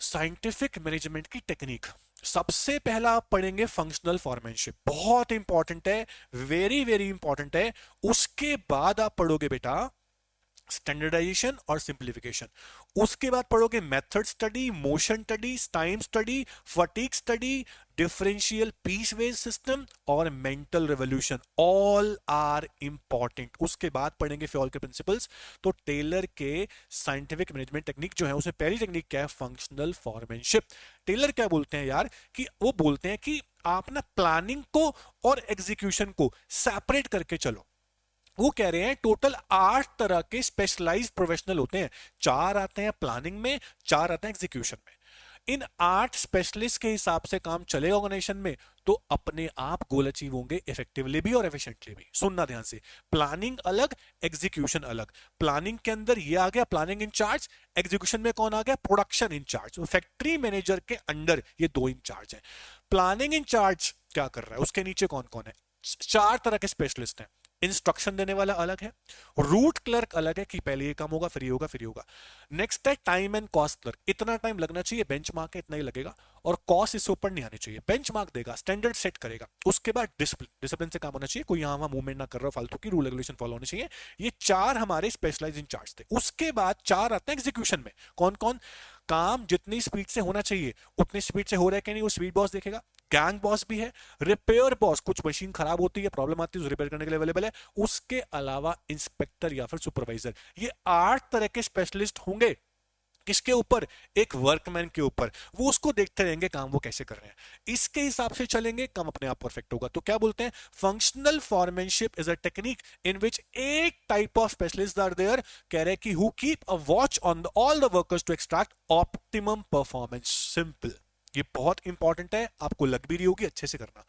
साइंटिफिक मैनेजमेंट की टेक्निक। सबसे पहला आप पढ़ेंगे फंक्शनल फॉर्मेनशिप, बहुत इंपॉर्टेंट है, वेरी वेरी इंपॉर्टेंट है। उसके बाद आप पढ़ोगे बेटा स्टैंडर्डाइजेशन और सिंप्लीफिकेशन। उसके बाद पढ़ोगे method study, motion study, time study, fatigue study, differential piece wage system और mental revolution, all are important. उसके बाद पढ़ेंगे फ्योल के प्रिंसिपल्स। तो टेलर के साइंटिफिक मैनेजमेंट टेक्निक जो है, उसमें पहली टेक्निक क्या है, फंक्शनल फॉर्मेनशिप। टेलर क्या बोलते हैं यार, कि वो बोलते हैं कि आप ना प्लानिंग को और एग्जीक्यूशन को सेपरेट करके चलो। वो कह रहे हैं टोटल 8 तरह के स्पेशलाइज्ड प्रोफेशनल होते हैं, 4 आते हैं प्लानिंग में, 4 आते हैं एग्जीक्यूशन में। इन 8 स्पेशलिस्ट के हिसाब से काम चलेगा ऑर्गेनाइजेशन में, तो अपने आप गोल अचीव होंगे, इफेक्टिवली भी और एफिशिएंटली भी। सुनना ध्यान से, प्लानिंग अलग, एग्जीक्यूशन अलग। प्लानिंग के अंदर ये आ गया प्लानिंग इंचार्ज, एग्जीक्यूशन में कौन आ गया, प्रोडक्शन इंचार्ज। फैक्ट्री मैनेजर के अंडर ये 2 इंचार्ज हैं। प्लानिंग इंचार्ज क्या कर रहा है, उसके नीचे कौन कौन है, 4 तरह के स्पेशलिस्ट हैं। इंस्ट्रक्शन देने वाला अलग है, रूट क्लर्क अलग है, कि पहले ये काम होगा फिर ये होगा फिर ये होगा। नेक्स्ट है टाइम एंड कॉस्ट क्लर्क, इतना टाइम लगना चाहिए, बेंचमार्क है इतना ही लगेगा, और कॉस्ट इससे ऊपर नहीं आनी चाहिए, बेंचमार्क देगा, स्टैंडर्ड सेट करेगा। उसके बाद डिसिप्लिन, डिसिप्लिन से काम होना चाहिए, कोई यहाँ वहां मूवमेंट ना कर रहा, फालतू की रूल रेगुलेशन फॉलो होनी चाहिए। ये 4 हमारे स्पेशलाइज इंचार्ज थे। उसके बाद 4 आते हैं एग्जीक्यूशन में, कौन कौन, काम जितनी स्पीड से होना चाहिए उतनी स्पीड से हो रहा है कि नहीं, वो स्पीड बॉस देखेगा। गैंग बॉस भी है, रिपेयर बॉस, कुछ मशीन खराब होती है, प्रॉब्लम आती है, रिपेयर करने के लिए अवेलेबल है। उसके अलावा इंस्पेक्टर या फिर सुपरवाइजर। ये 8 तरह के स्पेशलिस्ट होंगे, किसके ऊपर, एक वर्कमैन के ऊपर। वो उसको देखते रहेंगे काम वो कैसे कर रहे हैं, इसके हिसाब से चलेंगे, काम अपने आप परफेक्ट होगा। तो क्या बोलते हैं, functional foremanship is a technique in which 8 type of specialist are there, कह रहे कि who keep a watch on all the workers to extract optimum performance. Simple, ये बहुत इंपॉर्टेंट है, आपको लग भी रही होगी, अच्छे से करना।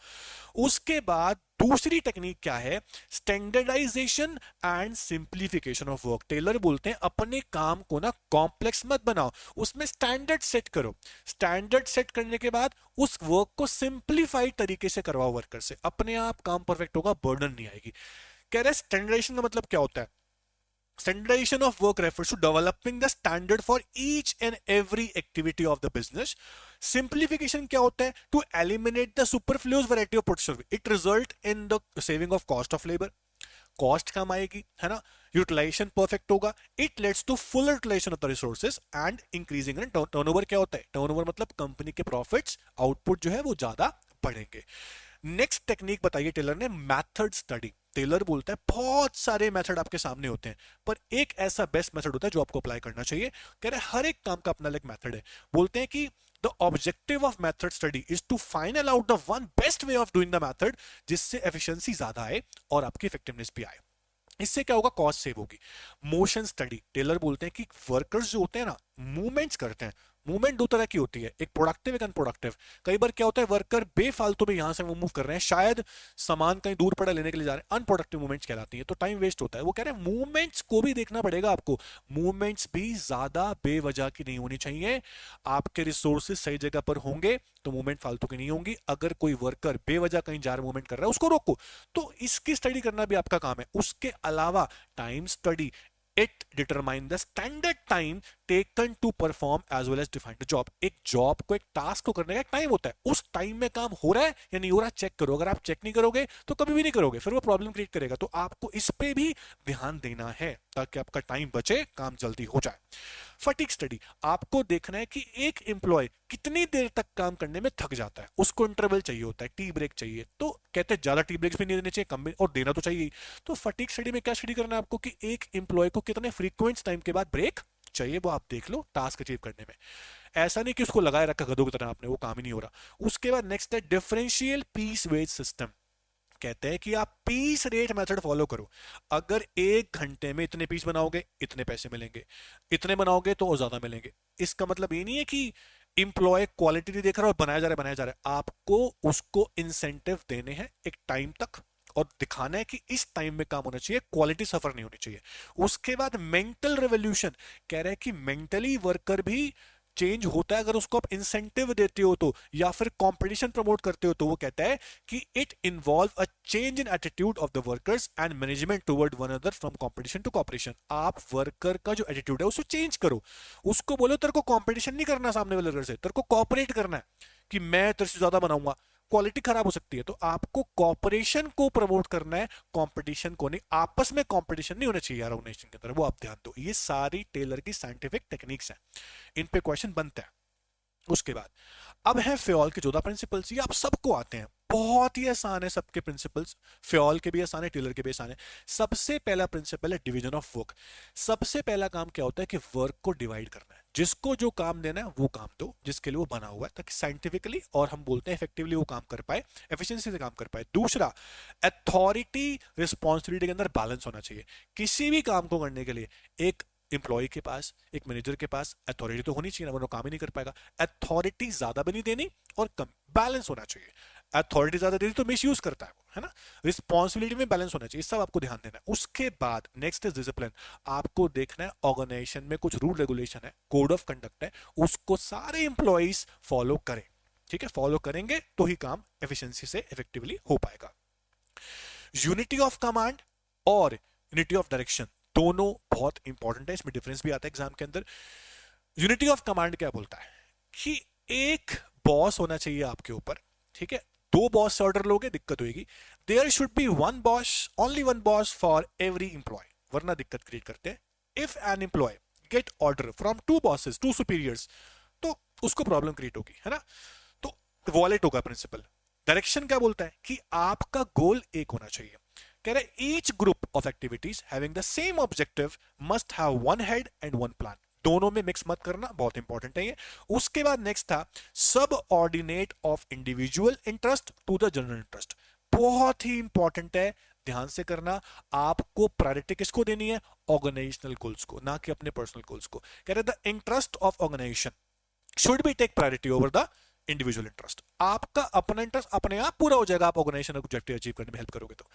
उसके बाद दूसरी टेक्निक क्या है, standardisation and simplification of work. Taylor बोलते हैं अपने काम को ना कॉम्प्लेक्स मत बनाओ, उसमें स्टैंडर्ड सेट करो। स्टैंडर्ड सेट करने के बाद उस वर्क को सिंप्लीफाइड तरीके से करवाओ वर्कर से, अपने आप काम परफेक्ट होगा, बर्डन नहीं आएगी। कह रहे स्टैंडर्डाइजेशन का मतलब क्या होता है, standardization of work refers to developing the standard for each and every activity of the business. Simplification क्या होता है, to eliminate the superfluous variety of process. It result in the saving of cost of labor. Cost कम आएगी, है ना, utilisation perfect होगा, it leads to full utilisation of the resources and increasing turnover. क्या होता है टर्नओवर, मतलब company के प्रॉफिट्स, आउटपुट जो है वो ज्यादा बढ़ेंगे। नेक्स्ट टेक्निक बताइए टेलर ने, मेथड स्टडी। टेलर बोलता है बहुत सारे मेथड आपके सामने होते हैं, पर एक ऐसा बेस्ट मेथड होता है जो आपको अप्लाई करना चाहिए। कह रहे हर एक काम का अपना अलग मेथड है। बोलते हैं कि the objective of method study is to find out the one best way of doing the method, जिससे एफिशिएंसी ज्यादा आए और आपकी इफेक्टिवनेस भी आए। इससे क्या होगा, कॉस्ट सेव होगी। मोशन स्टडी, टेलर बोलते हैं कि वर्कर्स जो होते हैं ना, मूवमेंट्स करते हैं। मूवमेंट 2 तरह की होती है, एक प्रोडक्टिव एक अनप्रोडक्टिव। कई बार क्या होता है, वर्कर बेफालतू में यहां से वो मूव कर रहे हैं, शायद सामान कहीं दूर पड़ा लेने के लिए जा रहे हैं, अनप्रोडक्टिव मूवमेंट्स कहलाती है, तो टाइम वेस्ट होता है। वो कह रहे हैं मूवमेंट्स को भी देखना पड़ेगा आपको, मूवमेंट्स भी ज्यादा बेवजह की नहीं होनी चाहिए। आपके रिसोर्सेज सही जगह पर होंगे तो मूवमेंट फालतू की नहीं होंगी। अगर कोई वर्कर बेवजह कहीं जा रहा मूवमेंट कर रहा है, उसको रोको। तो इसकी स्टडी करना भी आपका काम है। उसके अलावा time study, it determine the standard time taken to perform as well as define the job। एक जॉब को, एक टास्क को करने का एक टाइम होता है, उस टाइम में काम हो रहा है या नहीं हो रहा चेक करो। अगर आप चेक नहीं करोगे तो कभी भी नहीं करोगे, फिर वो प्रॉब्लम क्रिएट करेगा। तो आपको इस पे भी ध्यान देना है ताकि आपका टाइम बचे, काम जल्दी हो जाए। फटीग स्टडी, आपको देखना है कि एक एम्प्लॉय कितनी देर तक काम करने में थक जाता है, उसको इंटरवल चाहिए होता है, टी ब्रेक चाहिए। तो कहते हैं ज्यादा टी ब्रेक्स भी नहीं देने चाहिए, कम भी, और देना तो चाहिए। तो फटीग स्टडी में क्या स्टडी करना है आपको, कि एक एम्प्लॉय को कितने फ्रीक्वेंट टाइम के बाद ब्रेक चाहिए, वो आप देख लो टास्क अचीव करने में। ऐसा नहीं कि उसको लगाए रखा गधों की तरह आपने, वो काम ही नहीं हो रहा। उसके बाद नेक्स्ट है डिफरेंशियल पीस वेज सिस्टम। कहते हैं कि आप पीस रेट मेथड फॉलो करो। अगर 1 घंटे में इतने पीस बनाओगे इतने पैसे मिलेंगे, इतने बनाओगे तो और ज्यादा मिलेंगे। इसका मतलब ये नहीं है कि इंप्लॉय क्वालिटी नहीं देख रहा और बनाया जा रहा है, आपको उसको इंसेंटिव देने हैं एक टाइम तक और दिखाना है कि इस टाइम में काम होना चाहिए, क्वालिटी सफर नहीं होनी चाहिए। उसके बाद मेंटल रेवोल्यूशन, कह रहा है कि मेंटली वर्कर भी चेंज होता है अगर उसको आप इंसेंटिव देते हो तो, या फिर कंपटीशन प्रमोट करते हो तो। वो कहता है कि it involve a change in attitude of the workers and management toward one other from competition to cooperation. आप वर्कर का जो एटीट्यूड है उसको चेंज करो, उसको बोलो तेरे को कंपटीशन नहीं करना सामने वाले वर्कर से, तेरे को कॉपरेट करना है कि मैं तेरे से ज्यादा बनाऊंगा, क्वालिटी खराब हो सकती है। तो आपको कॉपरेशन को प्रमोट करना है, कंपटीशन को नहीं। आपस में कंपटीशन नहीं होना चाहिए यार ऑर्गेनाइजेशन के अंदर, वो आप ध्यान दो। ये सारी टेलर की साइंटिफिक टेक्निक्स हैं, इन पे क्वेश्चन बनता है। उसके बाद अब है फ्योल के 14 प्रिंसिपल्स, ये आप सबको आते हैं, बहुत ही आसान है सबके प्रिंसिपल्स, फ्योल के भी आसान है, टेलर के भी आसान है। सबसे पहला प्रिंसिपल है डिवीजन ऑफ वर्क। सबसे पहला काम क्या होता है कि वर्क को डिवाइड करना है, जिसको जो काम देना है वो काम दो जिसके लिए वो बना हुआ है, ताकि साइंटिफिकली और हम बोलते हैं इफेक्टिवली वो काम कर पाए, एफिशिएंसी से काम कर पाए। दूसरा, अथॉरिटी रिस्पॉन्सिबिलिटी के अंदर बैलेंस होना चाहिए। किसी भी काम को करने के लिए एक एम्प्लॉय के पास, एक मैनेजर के पास अथॉरिटी तो होनी चाहिए ना, वरना काम ही नहीं कर पाएगा। अथॉरिटी ज्यादा भी नहीं देनी और कम, बैलेंस होना चाहिए। अथॉरिटी ज्यादा दे दी तो मिस यूज करता है ना। रिस्पॉन्सिबिलिटी में बैलेंस होना चाहिए, सब आपको ध्यान देना है। उसके बाद नेक्स्ट इज डिसिप्लिन। आपको देखना है ऑर्गेनाइजेशन में कुछ रूल रेगुलेशन है, कोड ऑफ कंडक्ट है, उसको सारे इंप्लॉइज फॉलो करें। ठीक है, फॉलो करेंगे तो ही काम एफिशिएंसी से इफेक्टिवली हो पाएगा। यूनिटी ऑफ कमांड और यूनिटी ऑफ डायरेक्शन दोनों बहुत इंपॉर्टेंट है, इसमें डिफरेंस भी आता है एग्जाम के अंदर। यूनिटी ऑफ कमांड क्या बोलता है कि एक बॉस होना चाहिए आपके ऊपर, ठीक है। दो बॉस से ऑर्डर लोगे दिक्कत होगी। There should be one boss, only one boss for every employee, वरना दिक्कत क्रिएट करते हैं। If an employee get order from two bosses, two superiors, तो उसको प्रॉब्लम क्रिएट होगी, है ना। तो वॉलेट होगा प्रिंसिपल। डायरेक्शन क्या बोलता है कि आपका गोल एक होना चाहिए। कह रहे each group of activities having the same objective must have one head and one plan. दोनों में मिक्स मत करना, बहुत इंपॉर्टेंट है ये। उसके बाद नेक्स्ट था subordinate of individual interest to the general interest. बहुत ही इंपॉर्टेंट है, ध्यान से करना। आपको प्रायोरिटी किसको देनी है? ऑर्गेनाइजेशनल गोल्स को, ना कि अपने पर्सनल गोल्स को। कह रहे the interest of organisation should be take priority over the individual interest. आपका अपना इंटरेस्ट अपने आप पूरा हो जाएगा, आप ऑर्गेनाइजेशन ऑब्जेक्टिव अचीव करने में हेल्प करोगे तो।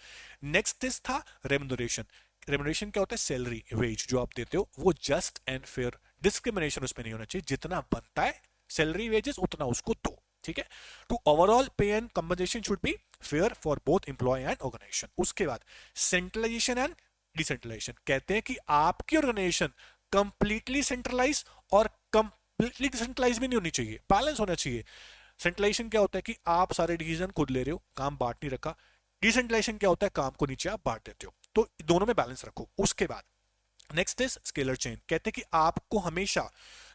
नेक्स्ट दिस था रेम्युनरेशन। रेम्युनरेशन क्या होता है? सैलरी, वेज जो आप देते हो वो जस्ट एंड फेयर, डिस्क्रिमिनेशन उसमें नहीं होना चाहिए। जितना बनता है सैलरी वेजेस उतना उसको दो, ठीक है। To overall pay and compensation should be fair for both employee and organisation. उसके बाद सेंट्रलाइजेशन एंड डिसेंट्रलाइजेशन। कहते हैं कि आपकी ऑर्गेनाइजेशन कंप्लीटली सेंट्रलाइज और कंप्लीटली डिसेंट्रलाइज भी नहीं होनी चाहिए, बैलेंस होना चाहिए। सेंट्रलाइजेशन क्या होता है कि आप सारे डिसीजन खुद ले रहे हो, काम बांट नहीं रखा। डिसेंट्रलाइजेशन क्या होता है? काम को नीचे आप बांट देते हो। तो दोनों में बैलेंस रखो। उसके बाद नेक्स्ट इज स्केलर चेन। कहते हैं कि आपको हमेशा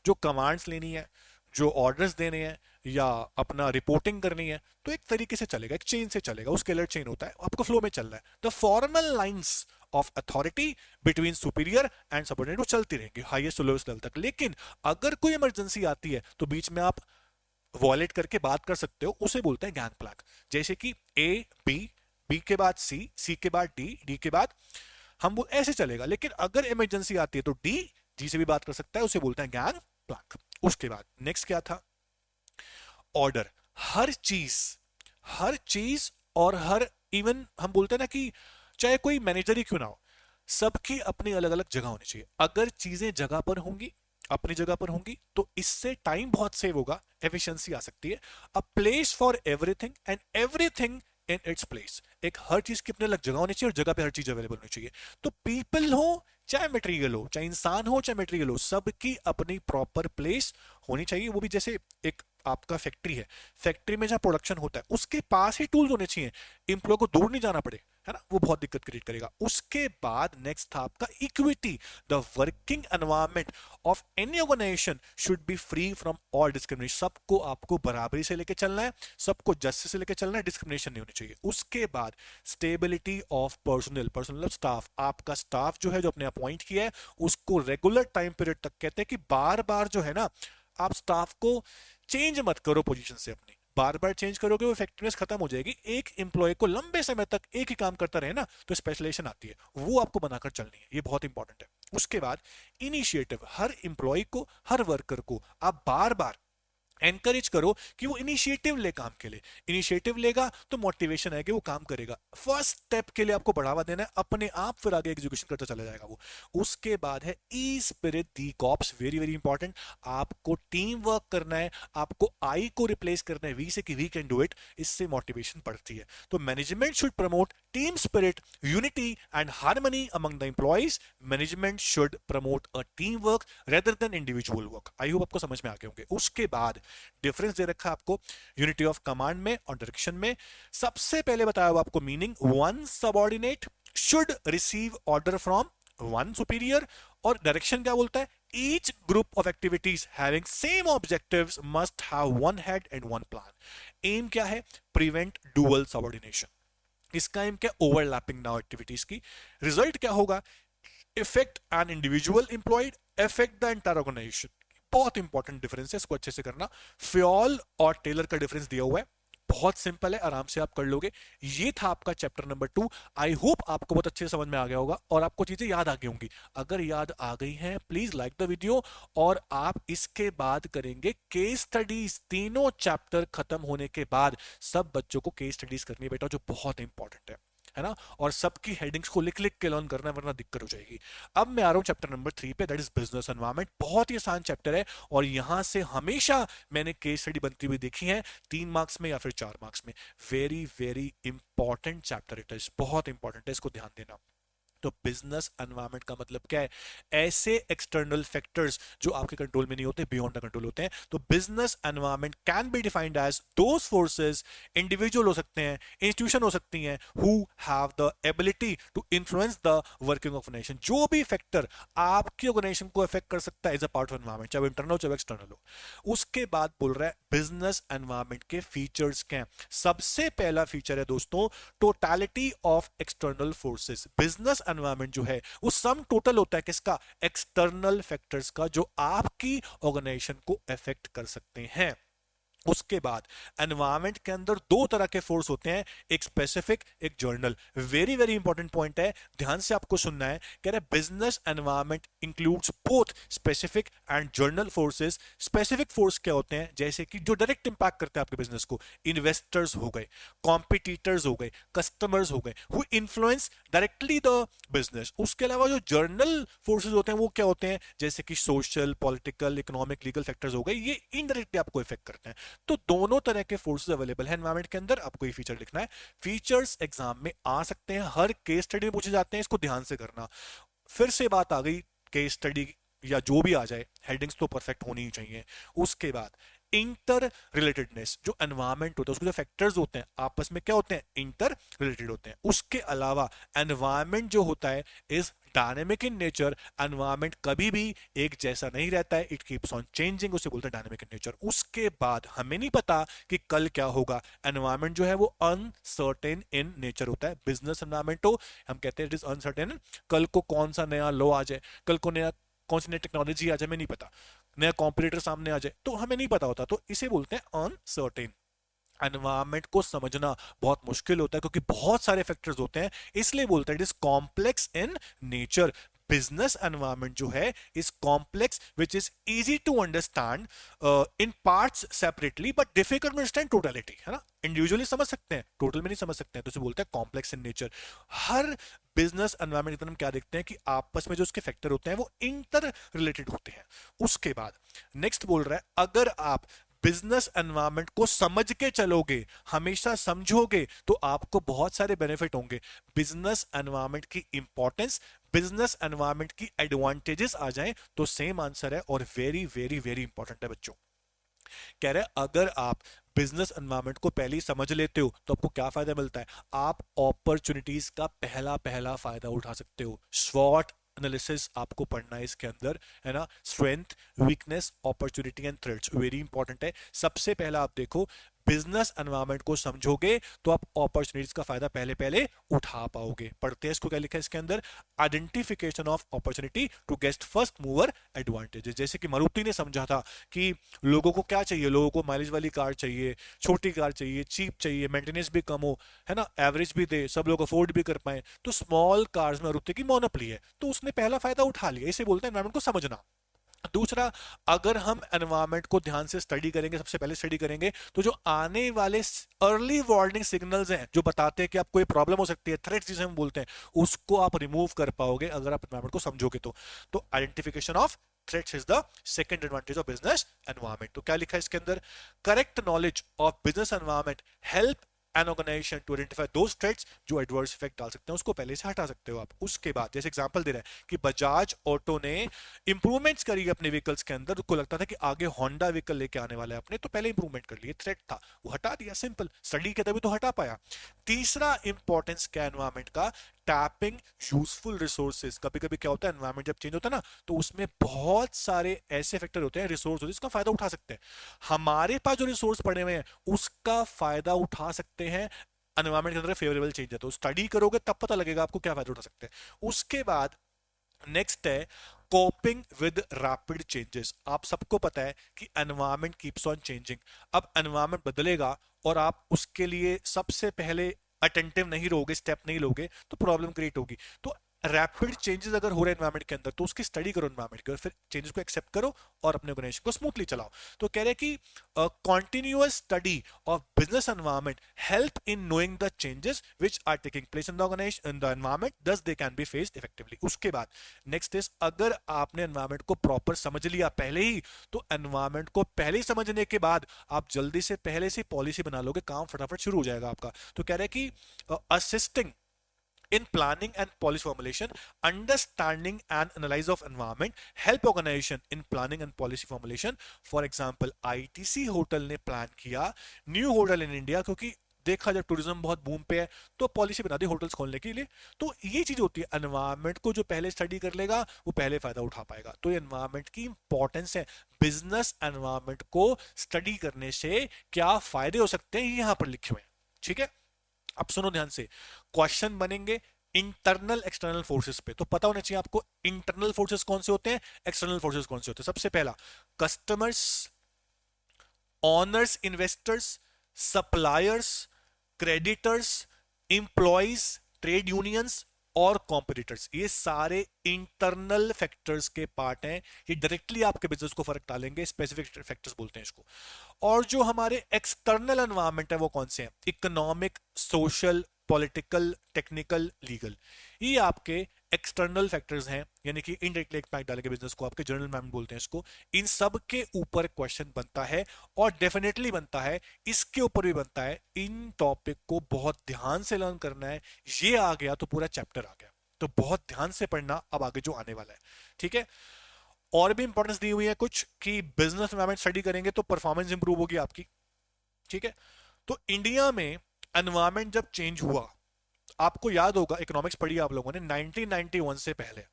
जो कमांड्स लेनी है, जो ऑर्डर्स देने हैं या अपना रिपोर्टिंग करनी है, तो एक तरीके से चलेगा, एक चेन से चलेगा। वो स्केलर चेन होता है, आपको फ्लो में चल रहा है। The formal lines of authority between superior and subordinate वो चलती रहेंगी हाईएस्ट टू लोएस्ट लेवल तक। लेकिन अगर कोई इमरजेंसी आती है तो बीच में आप वॉलेट करके बात कर सकते हो, उसे बोलते हैं गैंग प्लैंक। जैसे कि ए बी, बी के बाद सी, सी के बाद डी, डी के बाद हम वो ऐसे चलेगा। लेकिन अगर इमरजेंसी आती है तो डी, जी से भी बात कर सकता है, उसे बोलते हैं गैंग प्लैंक। उसके बाद नेक्स्ट क्या था? ऑर्डर। हर चीज, हर चीज और हर, इवन हम बोलते हैं ना कि चाहे कोई मैनेजर ही क्यों ना हो, सबकी अपनी अलग अलग जगह होनी चाहिए। अगर चीजें जगह पर होंगी, अपनी जगह पर होंगी, तो इससे टाइम बहुत सेव होगा, एफिशिएंसी आ सकती है। A place for everything and everything in its place. एक हर चीज की अपनी अलग जगह होनी चाहिए और जगह पे हर चीज अवेलेबल होनी चाहिए। तो पीपल हो चाहे मटेरियल हो, चाहे इंसान हो चाहे मटेरियल हो, सबकी अपनी प्रॉपर प्लेस होनी चाहिए। वो भी जैसे एक आपका फैक्ट्री है, फैक्ट्री में जहां प्रोडक्शन होता है उसके पास ही टूल्स होने चाहिए, एम्प्लॉय को दूर नहीं जाना पड़े, है ना। वो बहुत दिक्कत क्रिएट करेगा। उसके बाद नेक्स्ट था आपका equity. The working environment of any organisation should be free from all discrimination. सबको आपको बराबरी से लेके चलना है, सबको जस्टिस से लेके चलना है, डिस्क्रिमिनेशन नहीं होनी चाहिए। उसके बाद stability of personal, personal staff. आपका स्टाफ जो है, जो अपने अपॉइंट किया है, उसको रेगुलर टाइम पीरियड तक, कहते हैं कि बार बार जो है ना, आप स्टाफ को चेंज मत करो पोजीशन से अपनी। बार बार चेंज करोगे वो इफेक्टिवनेस खत्म हो जाएगी। एक एम्प्लॉय को लंबे समय तक एक ही काम करता रहे ना, तो स्पेशलाइजेशन आती है, वो आपको बनाकर चलनी है, ये बहुत इंपॉर्टेंट है। उसके बाद इनिशिएटिव। हर एम्प्लॉय को, हर वर्कर को आप बार बार एनकरेज करो कि वो इनिशिएटिव ले काम के लिए। इनिशिएटिव लेगा तो मोटिवेशन है कि वो काम करेगा। फर्स्ट स्टेप के लिए आपको बढ़ावा देना है, अपने आप फिर आगे एग्जीक्यूशन करता चला जाएगा वो। उसके बाद है ई स्पिरिट दी कॉप्स, वेरी वेरी इंपॉर्टेंट। आपको टीम वर्क करना है, आपको आई को रिप्लेस करना है वी से कि वी कैन डू इट, इससे मोटिवेशन बढ़ती है। तो management should promote team spirit, unity and harmony among the employees. Management should promote a team work rather than individual work. I hope आपको समझ में आ गए होंगे। उसके बाद डिफरेंस दे रखा है आपको यूनिटी ऑफ कमांड में और डायरेक्शन में। सबसे पहले बताया हुआ आपको meaning, one subordinate should receive order from one superior. और डायरेक्शन क्या बोलता है, each group of activities having same objectives must have one head and one plan. Aim क्या है, प्रिवेंट डुअल सबऑर्डिनेशन। इसका एम क्या, ओवरलैपिंग नाउ एक्टिविटीज की। Result क्या होगा, effect an individual employed, effect the entire organisation. बहुत important difference है, इसको अच्छे से करना। फ्योल और टेलर का डिफरेंस दिया हुआ है, बहुत सिंपल है, आराम से आप कर लोगे। ये था आपका चैप्टर नंबर 2। आई होप आपको बहुत अच्छे से समझ में आ गया होगा और आपको चीजें याद आ गई होंगी। अगर याद आ गई हैं प्लीज लाइक द वीडियो। और आप इसके बाद करेंगे केस स्टडीज। तीनों चैप्टर खत्म होने के बाद सब बच्चों को केस स्टडीज करनी है बेटा, जो बहुत इंपॉर्टेंट है ना। और सबकी हेडिंग्स को लिख लिख के लर्न करना है, वरना दिक्कत हो जाएगी। अब मैं आ रहा हूं चैप्टर नंबर 3 पे, दैट इज बिजनेस एनवायरनमेंट। बहुत ही आसान चैप्टर है और यहां से हमेशा मैंने केस स्टडी बनती हुई देखी है, 3 मार्क्स में या फिर 4 मार्क्स में। Very very important chapter it is, बहुत इंपॉर्टेंट है, इसको ध्यान देना। तो बिजनेस एनवायरनमेंट का मतलब क्या है, ऐसे एक्सटर्नल फैक्टर्स जो आपके कंट्रोल में नहीं होते, बियॉन्ड द कंट्रोल होते हैं। तो business environment can be defined as those forces, individual हो सकते हैं, इंस्टीट्यूशन हो सकती हैं, who have the ability to influence the working of nation. जो भी फैक्टर आपकी ऑर्गेनाइजेशन को अफेक्ट कर सकता है as a part of environment, चाहे इंटरनल हो चाहे एक्सटर्नल हो। उसके बाद बोल रहा है बिजनेस एनवायरनमेंट के फीचर्स क्या हैं। सबसे पहला फीचर है दोस्तों, totality of external forces. Business environment जो है वो सम टोटल होता है किसका, एक्सटर्नल फैक्टर्स का, जो आपकी ऑर्गेनाइजेशन को अफेक्ट कर सकते हैं। उसके बाद एनवायरनमेंट के अंदर 2 तरह के फोर्स होते हैं, एक स्पेसिफिक, एक journal. Very very important point है, ध्यान से आपको सुनना है। कह रहे business environment includes both specific and journal forces. Specific force क्या होते हैं, जैसे कि जो डायरेक्ट इंपैक्ट करते हैं आपके बिजनेस को, इन्वेस्टर्स हो गए, कॉम्पिटिटर्स हो गए, कस्टमर्स हो गए, who influence directly the business. उसके अलावा जो जर्नल फोर्सेस होते हैं वो क्या होते हैं, जैसे कि social, political, economic, legal factors हो गए, ये इनडायरेक्टली आपको इफेक्ट करते हैं। तो दोनों तरह के फोर्सेस अवेलेबल है एनवायरनमेंट के अंदर। आपको ये फीचर लिखना है। फीचर्स एग्जाम में आ सकते हैं, हर केस स्टडी में पूछे जाते हैं, इसको ध्यान से करना। फिर से बात आ गई केस स्टडी या जो भी आ जाए, हेडिंग्स तो परफेक्ट होनी ही चाहिए। उसके बाद इंटर रिलेटेडनेस, जो एनवायरनमेंट होता है उसके जो फैक्टर्स होते हैं आपस में क्या होते हैं, इंटर रिलेटेड होते हैं। उसके अलावा एनवायरनमेंट जो होता है is dynamic in nature. Environment कभी भी एक जैसा नहीं रहता है, इट कीप्स ऑन चेंजिंग, उसे बोलते हैं डायनेमिक इन नेचर। उसके बाद हमें नहीं पता कि कल क्या होगा। एनवायरनमेंट जो है वो अनसर्टेन इन नेचर होता है। बिजनेस एनवायरनमेंट तो हम कहते हैं इट इज अनसर्टेन, कल को कौन सा नया लॉ आ जाए, कल को नया कौन सी नई टेक्नोलॉजी आ जाए, हमें नहीं पता, नया कॉम्पिटिटर सामने आ जाए, तो हमें नहीं पता होता, तो इसे बोलते हैं अनसर्टेन। एनवायरनमेंट को समझना बहुत मुश्किल होता है क्योंकि बहुत सारे फैक्टर्स होते हैं, इसलिए बोलते हैं it is complex in nature. Business environment जो है is complex which is easy to understand in parts separately but difficult to understand totality, है ना। इंडिविजुअली समझ सकते हैं, टोटल में नहीं समझ सकते हैं, तो इसे बोलते हैं complex in nature. Her business environment के अंदर हम क्या देखते हैं कि आपस में जो उसके फैक्टर होते हैं वो इंटर रिलेटेड होते हैं। उसके बाद नेक्स्ट बोल रहा है, अगर आप बिजनेस एनवायरनमेंट को समझ के चलोगे, हमेशा समझोगे, तो आपको बहुत सारे बेनिफिट होंगे। बिजनेस एनवायरनमेंट की इंपॉर्टेंस, बिजनेस एनवायरनमेंट की एडवांटेजेस आ जाएं तो सेम आंसर है और वेरी वेरी वेरी इंपॉर्टेंट है बच्चों। कह रहे हैं अगर आप बिजनेस एनवायरनमेंट को पहले ही समझ लेते हो तो आपको क्या फायदा मिलता है, आप अपॉर्चुनिटीज का पहला पहला फायदा उठा सकते हो। स्वॉट एनालिसिस आपको पढ़ना है इसके अंदर, है ना। Strength, weakness, opportunity and threats, very important है। सबसे पहला आप देखो, बिजनेस एनवायरनमेंट को समझोगे तो आप अपॉर्चुनिटीज का फायदा पहले पहले उठा पाओगे। पढ़ते हैं इसको, क्या लिखा है इसके अंदर, identification of opportunity to get first mover advantages. जैसे कि मारुति ने समझा था कि लोगों को क्या चाहिए, लोगों को माइलेज वाली कार चाहिए, छोटी कार चाहिए, चीप चाहिए, मेंटेनेंस भी कम हो, है ना, एवरेज भी दे, सब लोग अफोर्ड भी कर पाए, तो स्मॉल कार्स में मारुति की मोनोपोली है, तो उसने पहला फायदा उठा लिया। इसे बोलते हैं एनवायरनमेंट को समझना। दूसरा, अगर हम एनवायरनमेंट को ध्यान से स्टडी करेंगे, सबसे पहले स्टडी करेंगे, तो जो आने वाले अर्ली वार्निंग सिग्नल्स हैं जो बताते हैं कि आपको ये प्रॉब्लम हो सकती है, थ्रेट्स जिसे हम बोलते हैं, उसको आप रिमूव कर पाओगे अगर आप एनवायरनमेंट को समझोगे तो identification of threats is the second advantage of business environment. तो क्या लिखा है इसके अंदर? Correct knowledge of business environment help an organisation to identify those threats जो एडवर्स इफेक्ट डाल सकते हैं, उसको पहले से हटा सकते हो आप। उसके बाद जैसे एग्जांपल दे रहे हैं कि बजाज ऑटो ने इंप्रूवमेंट्स करी अपने व्हीकल्स के अंदर, को लगता था कि आगे होंडा व्हीकल लेके आने वाला है अपने, तो पहले इंप्रूवमेंट कर लिए, थ्रेट था वो हटा दिया, सिंपल स्टडी के तभी तो हटा पाया। तीसरा इंपॉर्टेंस क्या एनवायरमेंट का? Tapping useful resources. कभी कभी क्या होता है, एनवायरमेंट जब चेंज होता है ना, तो उसमें बहुत सारे ऐसे फैक्टर होते हैं, रिसोर्स होते हैं, इसका फायदा उठा सकते हैं। हमारे पास जो रिसोर्स पड़े हुए हैं उसका फायदा उठा सकते हैं, एनवायरमेंट के अंदर फेवरेबल चेंज है तो स्टडी करोगे तब पता लगेगा आपको क्या फायदा उठा सकते हैं। उसके बाद नेक्स्ट है कोपिंग विद रैपिड चेंजेस। आप सबको पता है कि एनवायरनमेंट कीप्स ऑन चेंजिंग। अब एनवायरनमेंट बदलेगा और आप उसके लिए सबसे पहले अटेंटिव नहीं रहोगे, स्टेप नहीं लोगे, तो प्रॉब्लम क्रिएट होगी। तो रैपिड चेंजेस अगर हो रहे हैं एनवायरनमेंट के अंदर तो उसकी स्टडी करो एनवायरनमेंट की, और फिर चेंजेस को एक्सेप्ट करो और अपने ऑर्गेनाइजेशन को स्मूथली चलाओ। तो कह रहे हैं कि continuous study of business environment help in knowing the changes which are taking place in the organisation in the environment, thus they can be faced effectively. उसके बाद नेक्स्ट इज, अगर आपने एनवायरनमेंट को प्रॉपर समझ लिया पहले ही, तो एनवायरनमेंट को पहले ही समझने के बाद आप जल्दी से पहले से पॉलिसी बना लोगे, काम फटाफट शुरू हो जाएगा आपका। तो कह रहे हैं कि assisting in planning and policy formulation, understanding and analysis of environment help organization in planning and policy formulation. For example, ITC hotel ने प्लान किया न्यू होटल इन इंडिया, क्योंकि देखा जब टूरिज्म बहुत बूम पे है तो पॉलिसी बना दी होटल्स खोलने के लिए। तो ये चीज होती है, एनवायरनमेंट को जो पहले स्टडी कर लेगा वो पहले फायदा उठा पाएगा। तो एनवायरनमेंट की इंपॉर्टेंस है, बिजनेस एनवायरनमेंट को स्टडी करने से क्या फायदे हो सकते हैं ये यहां पर लिखे हुए हैं। ठीक है, अब सुनो ध्यान से, क्वेश्चन बनेंगे इंटरनल एक्सटर्नल फोर्सेस पे, तो पता होना चाहिए आपको इंटरनल फोर्सेस कौन से होते हैं, एक्सटर्नल फोर्सेस कौन से होते हैं। सबसे पहला, customers, honours, investors, suppliers, creditors, employees, trade unions और कॉम्पिटिटर्स, ये सारे इंटरनल फैक्टर्स के पार्ट हैं। ये डायरेक्टली आपके बिजनेस को फर्क डालेंगे, स्पेसिफिक फैक्टर्स बोलते हैं इसको। और जो हमारे एक्सटर्नल एनवायरनमेंट है वो कौन से हैं? Economic, social, political, technical, legal, ये आपके एक्सटर्नल फैक्टर्स हैं, यानी कि इनडायरेक्टली इम्पैक्ट डालेंगे बिजनेस को, आपके जनरल एनवायरनमेंट बोलते हैं इसको। इन सब के ऊपर क्वेश्चन बनता है और डेफिनेटली बनता है, इसके ऊपर भी बनता है। इन टॉपिक को बहुत ध्यान से लर्न करना है, ये आ गया तो पूरा चैप्टर आ गया, तो बहुत ध्यान से पढ़ना अब आगे जो आने वाला है। ठीक है, और भी इंपॉर्टेंस दी हुई है कुछ कि बिजनेस एनवायरनमेंट स्टडी करेंगे तो परफॉर्मेंस इंप्रूव होगी आपकी। ठीक है, तो इंडिया में एनवायरनमेंट जब चेंज हुआ, आपको याद होगा इकोनॉमिक्स पढ़ी आप लोगों ने, 1991 से पहले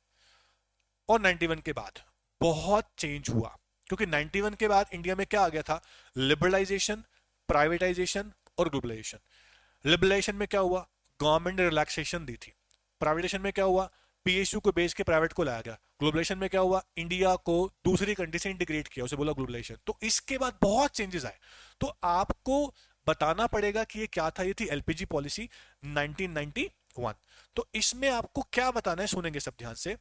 और 91 के बाद बहुत चेंज हुआ, क्योंकि 91 के बाद इंडिया में क्या आ गया था? लिबरलाइजेशन, प्राइवेटाइजेशन और ग्लोबलाइजेशन। लिबरलाइजेशन में क्या हुआ? गवर्नमेंट ने रिलैक्सेशन दी थी। प्राइवेटाइजेशन में क्या हुआ? पीएसयू को बेच के प्राइवेट को लाया गया। ग्लोबलाइजेशन में क्या हुआ? इंडिया को दूसरी कंट्री से इंटीग्रेट किया, उसे बोला ग्लोबलाइजेशन। तो इसके बाद बहुत चेंजेस आए, तो आपको बताना पड़ेगा कि ये क्या था। ये थी एलपीजी पॉलिसी 1991। तो इसमें आपको क्या बताना है, सुनेंगे सब ध्यान से,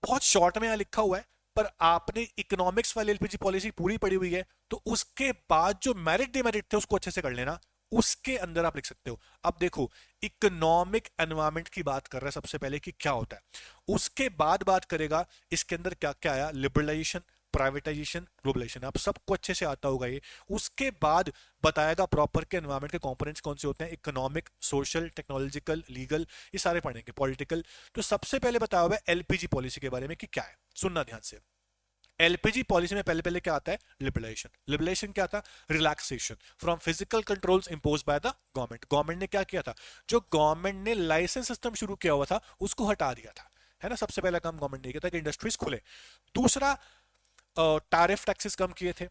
बहुत शॉर्ट में यहां लिखा हुआ है, पर आपने इकोनॉमिक्स वाली एलपीजी पॉलिसी पूरी पढ़ी हुई है, तो उसके बाद जो मेरिट डिमेरिट थे उसको अच्छे से कर लेना, उसके अंदर आप लिख सकते हो। अब देखो, इकोनॉमिक एनवायरनमेंट की बात कर रहा है सबसे पहले कि क्या होता है, उसके बाद बात करेगा इसके अंदर क्या क्या आया, लिबरलाइजेशन, प्राइवेटाइजेशन, ग्लोबलाइजेशन, आप सबको अच्छे से आता होगा ये। उसके बाद बताएगा प्रॉपर के एनवायरनमेंट के कंपोनेंट्स कौन से होते हैं, इकोनॉमिक, सोशल, टेक्नोलॉजिकल, लीगल, ये सारे पढ़ेंगे, पॉलिटिकल। तो सबसे पहले बताया हुआ है एलपीजी पॉलिसी के बारे में कि क्या है, सुनना ध्यान से। एलपीजी पॉलिसी में पहले पहले क्या आता है? लिबरलाइजेशन। लिबरलाइजेशन क्या था? Relaxation from physical controls impose by the government. Government ने क्या किया था? जो गवर्नमेंट ने लाइसेंस सिस्टम शुरू किया हुआ था उसको हटा दिया था, है ना। सबसे पहला काम गवर्नमेंट ने किया था कि इंडस्ट्रीज खुले। दूसरा, टैरिफ टैक्सेस कम किए थे,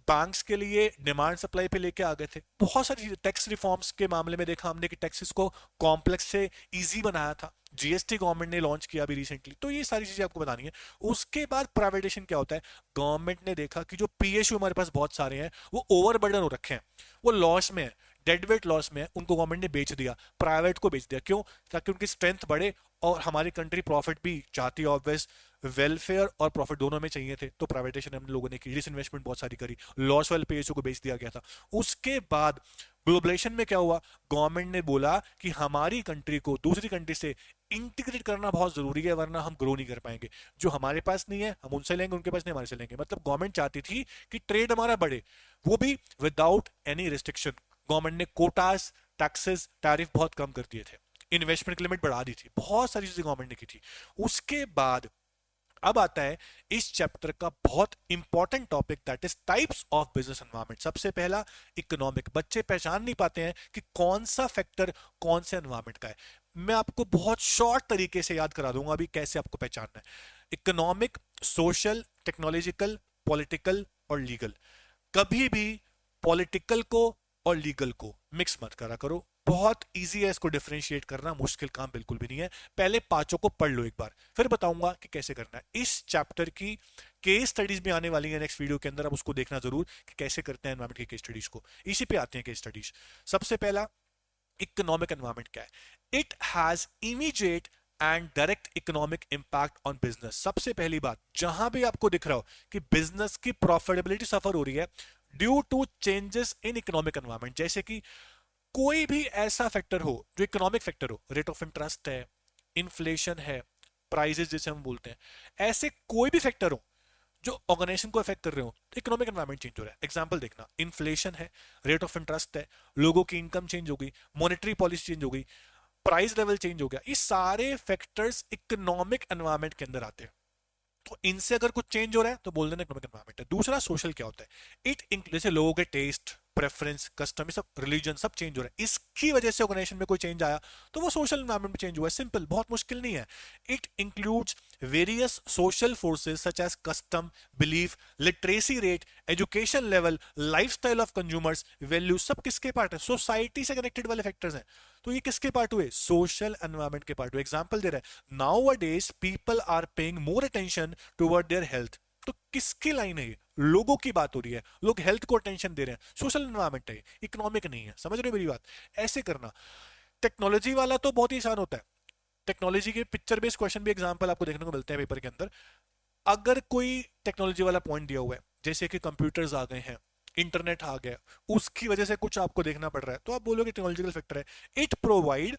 बैंक्स के लिए डिमांड सप्लाई पे लेके आ गए थे। बहुत सारी चीजें, टैक्स रिफॉर्म्स के मामले में देखा हमने कि टैक्सेस को कॉम्प्लेक्स से इजी बनाया था। जीएसटी गवर्नमेंट ने लॉन्च किया अभी रिसेंटली। तो ये सारी चीजें आपको बतानी है। उसके बाद प्राइवेटेशन क्या होता है? गवर्नमेंट ने देखा कि जो पीएसयू हमारे पास बहुत सारे हैं वो ओवरबर्डन हो रखे हैं, वो लॉस में है, डेडवेट लॉस में है, उनको गवर्नमेंट ने बेच दिया, प्राइवेट को बेच दिया। क्यों? ताकि उनकी स्ट्रेंथ बढ़े और हमारी कंट्री प्रॉफिट भी चाहती है ऑब्वियस, वेलफेयर और प्रॉफिट दोनों में चाहिए थे, तो प्राइवेटाइजेशन हम लोगों ने की, डिसइन्वेस्टमेंट बहुत सारी करी, लॉस वाले पेशों को बेच दिया गया था। उसके बाद ग्लोबलाइजेशन में क्या हुआ, गवर्नमेंट ने बोला कि हमारी कंट्री को दूसरी कंट्री से इंटीग्रेट करना बहुत जरूरी है, वरना हम ग्रो नहीं कर पाएंगे। जो हमारे पास नहीं है हम उनसे लेंगे, उनके पास नहीं हमारे से लेंगे। मतलब गवर्नमेंट चाहती थी कि ट्रेड हमारा बढ़े, वो भी विदाउट एनी रिस्ट्रिक्शन। गवर्नमेंट ने कोटास, टैक्सेस, टैरिफ बहुत कम कर दिए थे, इन्वेस्टमेंट की लिमिट बढ़ा दी थी, बहुत सारी चीजें गवर्नमेंट ने की थी। उसके बाद अब आता है इस चैप्टर का बहुत important topic, that is types of business environment. सबसे पहला इकोनॉमिक। बच्चे पहचान नहीं पाते हैं कि कौन सा फैक्टर कौन से एनवायरनमेंट का है। मैं आपको बहुत शॉर्ट तरीके से याद करा दूंगा अभी कैसे आपको पहचानना है। इकोनॉमिक, सोशल, टेक्नोलॉजिकल, पॉलिटिकल और लीगल। कभी भी पॉलिटिकल को और लीगल को मिक्स मत करा करो। बहुत इजी है इसको डिफरेंशिएट करना, मुश्किल काम बिल्कुल भी नहीं है। पहले पांचों को पढ़ लो एक बार, फिर बताऊंगा कि कैसे करना है। इस चैप्टर की केस स्टडीज भी आने वाली है नेक्स्ट वीडियो के अंदर, अब उसको देखना जरूर कि कैसे करते हैं एनवायरमेंट की केस स्टडीज को। इसी पे आते हैं केस स्टडीज। सबसे पहला इकोनॉमिक एनवायरमेंट क्या है। It has immediate and direct economic impact on business. सबसे पहली बात, जहां भी आपको दिख रहा हो कि बिजनेस की प्रॉफिटेबिलिटी सफर हो रही है due to changes in economic environment, जैसे कि कोई भी ऐसा फैक्टर हो जो इकोनॉमिक फैक्टर हो, रेट ऑफ इंटरेस्ट है, इन्फ्लेशन है, प्राइजेस जिसे हम बोलते हैं, ऐसे कोई भी फैक्टर हो जो ऑर्गेनाइजेशन को अफेक्ट कर रहे हो, तो इकोनॉमिक एनवायरनमेंट चेंज हो रहा है। एग्जांपल देखना, इन्फ्लेशन है, रेट ऑफ इंटरेस्ट है, लोगों की इनकम चेंज हो गई, मॉनेटरी पॉलिसी चेंज हो गई, प्राइस लेवल चेंज हो गया, ये सारे फैक्टर्स इकोनॉमिक एनवायरनमेंट के अंदर आते हैं। तो इनसे अगर कुछ चेंज हो रहा है तो बोल देना इकोनॉमिक एनवायरनमेंट है। दूसरा सोशल क्या होता है, जैसे लोगों के टेस्ट, प्रेफरेंस, कस्टम, सब, रिलीजन, सब चेंज हो रहा है, इसकी वजह से ऑर्गेनाइजेशन में कोई चेंज आया तो वो सोशल एनवायरनमेंट में चेंज हुआ है। सिंपल, बहुत मुश्किल नहीं है। It includes various social forces such as custom, belief, literacy rate, education level, lifestyle of consumers, value, सब किसके पार्ट है, सोसाइटी से कनेक्टेड वाले फैक्टर्स हैं। तो ये किसके पार्ट हुए, सोशल एनवायरनमेंट के पार्ट हुए। एग्जांपल दे रहा है, nowadays people are paying more attention toward their health. तो किसकी लाइन है ये, लोगों की बात हो रही है, लोग हेल्थ को अटेंशन दे रहे हैं, सोशल एनवायरनमेंट है, इकोनॉमिक नहीं है। समझ रहे हो मेरी बात, ऐसे करना। टेक्नोलॉजी वाला तो बहुत ही आसान होता है, टेक्नोलॉजी के पिक्चर बेस्ड क्वेश्चन भी एग्जांपल आपको देखने को मिलते हैं पेपर के अंदर। अगर कोई टेक्नोलॉजी वाला पॉइंट दिया हुआ है, जैसे कि कंप्यूटर्स आ गए हैं, इंटरनेट आ गया, उसकी वजह से कुछ आपको देखना पड़ रहा है, तो आप बोलोगे टेक्नोलॉजिकल फैक्टर है। It provide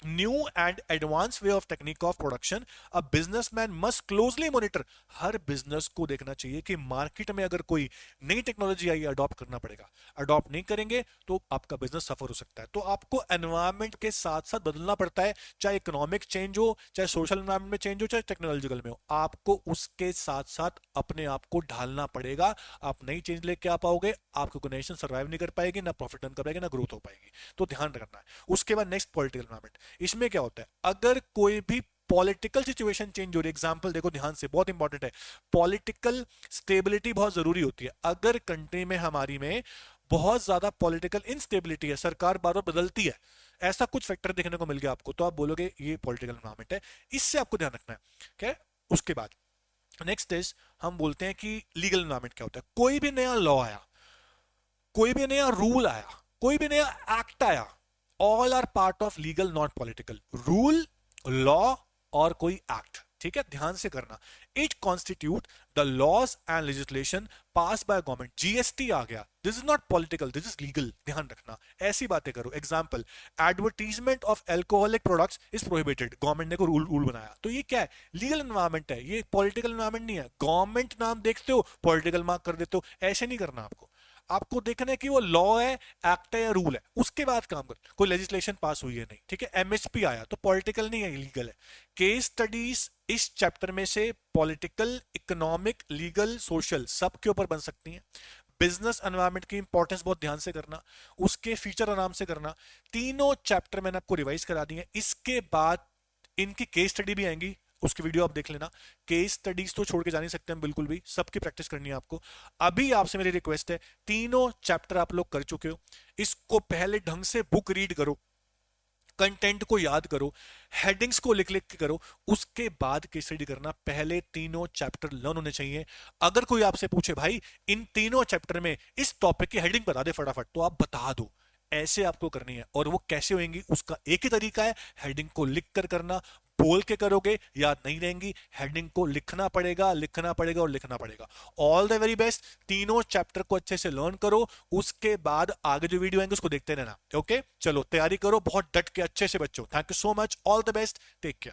new and advance way of technique of production, a businessman must closely monitor. Her business को देखना चाहिए कि मार्केट में अगर कोई नई टेक्नोलॉजी आई, अडॉप्ट करना पड़ेगा। अडॉप्ट नहीं करेंगे तो आपका बिजनेस सफर हो सकता है। तो आपको एनवायरनमेंट के साथ साथ बदलना पड़ता है, चाहे इकोनॉमिक चेंज हो, चाहे सोशल एनवायरनमेंट में चेंज हो, चाहे टेक्नोलॉजिकल में हो, आपको उसके साथ साथ अपने आप को ढालना पड़ेगा। आप नई चेंज लेके आ पाओगे, आपकी ऑर्गेनाइजेशन सर्वाइव नहीं कर पाएगी, ना प्रॉफिट अर्न कर पाएगी, ना ग्रोथ हो पाएगी। तो ध्यान रखना है। उसके बाद नेक्स्ट, पॉलिटिकल एनवायरनमेंट। इसमें क्या होता है, अगर कोई भी पॉलिटिकल सिचुएशन चेंज हो रही है, एग्जांपल देखो ध्यान से, बहुत इंपॉर्टेंट है, पॉलिटिकल स्टेबिलिटी बहुत जरूरी होती है। अगर कंट्री में हमारी में बहुत ज्यादा पॉलिटिकल इनस्टेबिलिटी है, सरकार बार बार बदलती है, ऐसा कुछ फैक्टर देखने को मिल गया आपको, तो आप बोलोगे ये पॉलिटिकल एनवायरनमेंट है। इससे आपको ध्यान रखना है, क्या है? उसके बाद नेक्स्ट इज, हम बोलते हैं कि लीगल एनवायरनमेंट क्या होता है। कोई भी नया लॉ आया, कोई भी नया रूल आया, कोई भी नया एक्ट आया, all are part of legal, not political. Rule, law और कोई एक्ट, ठीक है, ध्यान से करना। It constitute the laws and legislation pass by government. GST आ गया, this is not political, this is legal, ध्यान रखना। ऐसी बातें करो। Example, advertisement of alcoholic products is prohibited, government ने को रूल बनाया, तो ये क्या है, लीगल एनवायरनमेंट है, ये पॉलिटिकल एनवायरनमेंट नहीं है। गवर्नमेंट नाम देखते हो, पॉलिटिकल मार्क कर देते हो, ऐसे नहीं करना आपको। आपको देखना है कि वो लॉ है, एक्ट है या रूल है, उसके बाद काम कर। कोई लेजिस्लेशन पास हुई है नहीं, ठीक है, एमएसपी आया तो पॉलिटिकल नहीं है, लीगल है। केस स्टडीज इस चैप्टर में से पॉलिटिकल, इकोनॉमिक, लीगल, सोशल सब के ऊपर बन सकती हैं। बिजनेस एनवायरनमेंट की इंपॉर्टेंस बहुत ध्यान से करना, उसके फीचर आराम से करना। तीनों चैप्टर मैंने आपको रिवाइज करा दिए। इसके बाद इनकी केस स्टडी भी आएंगी, उसकी वीडियो आप देख लेना। केस स्टडीज तो छोड़ के जा नहीं सकते हम बिल्कुल भी, सबकी प्रैक्टिस करनी है आपको। अभी आपसे मेरी रिक्वेस्ट है, तीनों चैप्टर आप लोग कर चुके हो, इसको पहले ढंग से बुक रीड करो, कंटेंट को याद करो, हेडिंग्स को लिख लिख के करो, उसके बाद केस स्टडी करना। पहले तीनों चैप्टर लर्न होने चाहिए। अगर कोई आपसे पूछे भाई इन तीनों चैप्टर में इस टॉपिक की हेडिंग बता दे फटाफट, तो आप बता दो। ऐसे आपको करनी है, और वो कैसे होंगी उसका एक ही तरीका है, हेडिंग को लिख कर करना, बोल के करोगे याद नहीं रहेंगी, हेडिंग को लिखना पड़ेगा, लिखना पड़ेगा और लिखना पड़ेगा। ऑल द वेरी बेस्ट, तीनों चैप्टर को अच्छे से लर्न करो, उसके बाद आगे जो वीडियो आएंगे उसको देखते रहना। ओके, चलो तैयारी करो बहुत डट के अच्छे से बच्चों। Thank you so much, all the best, take care.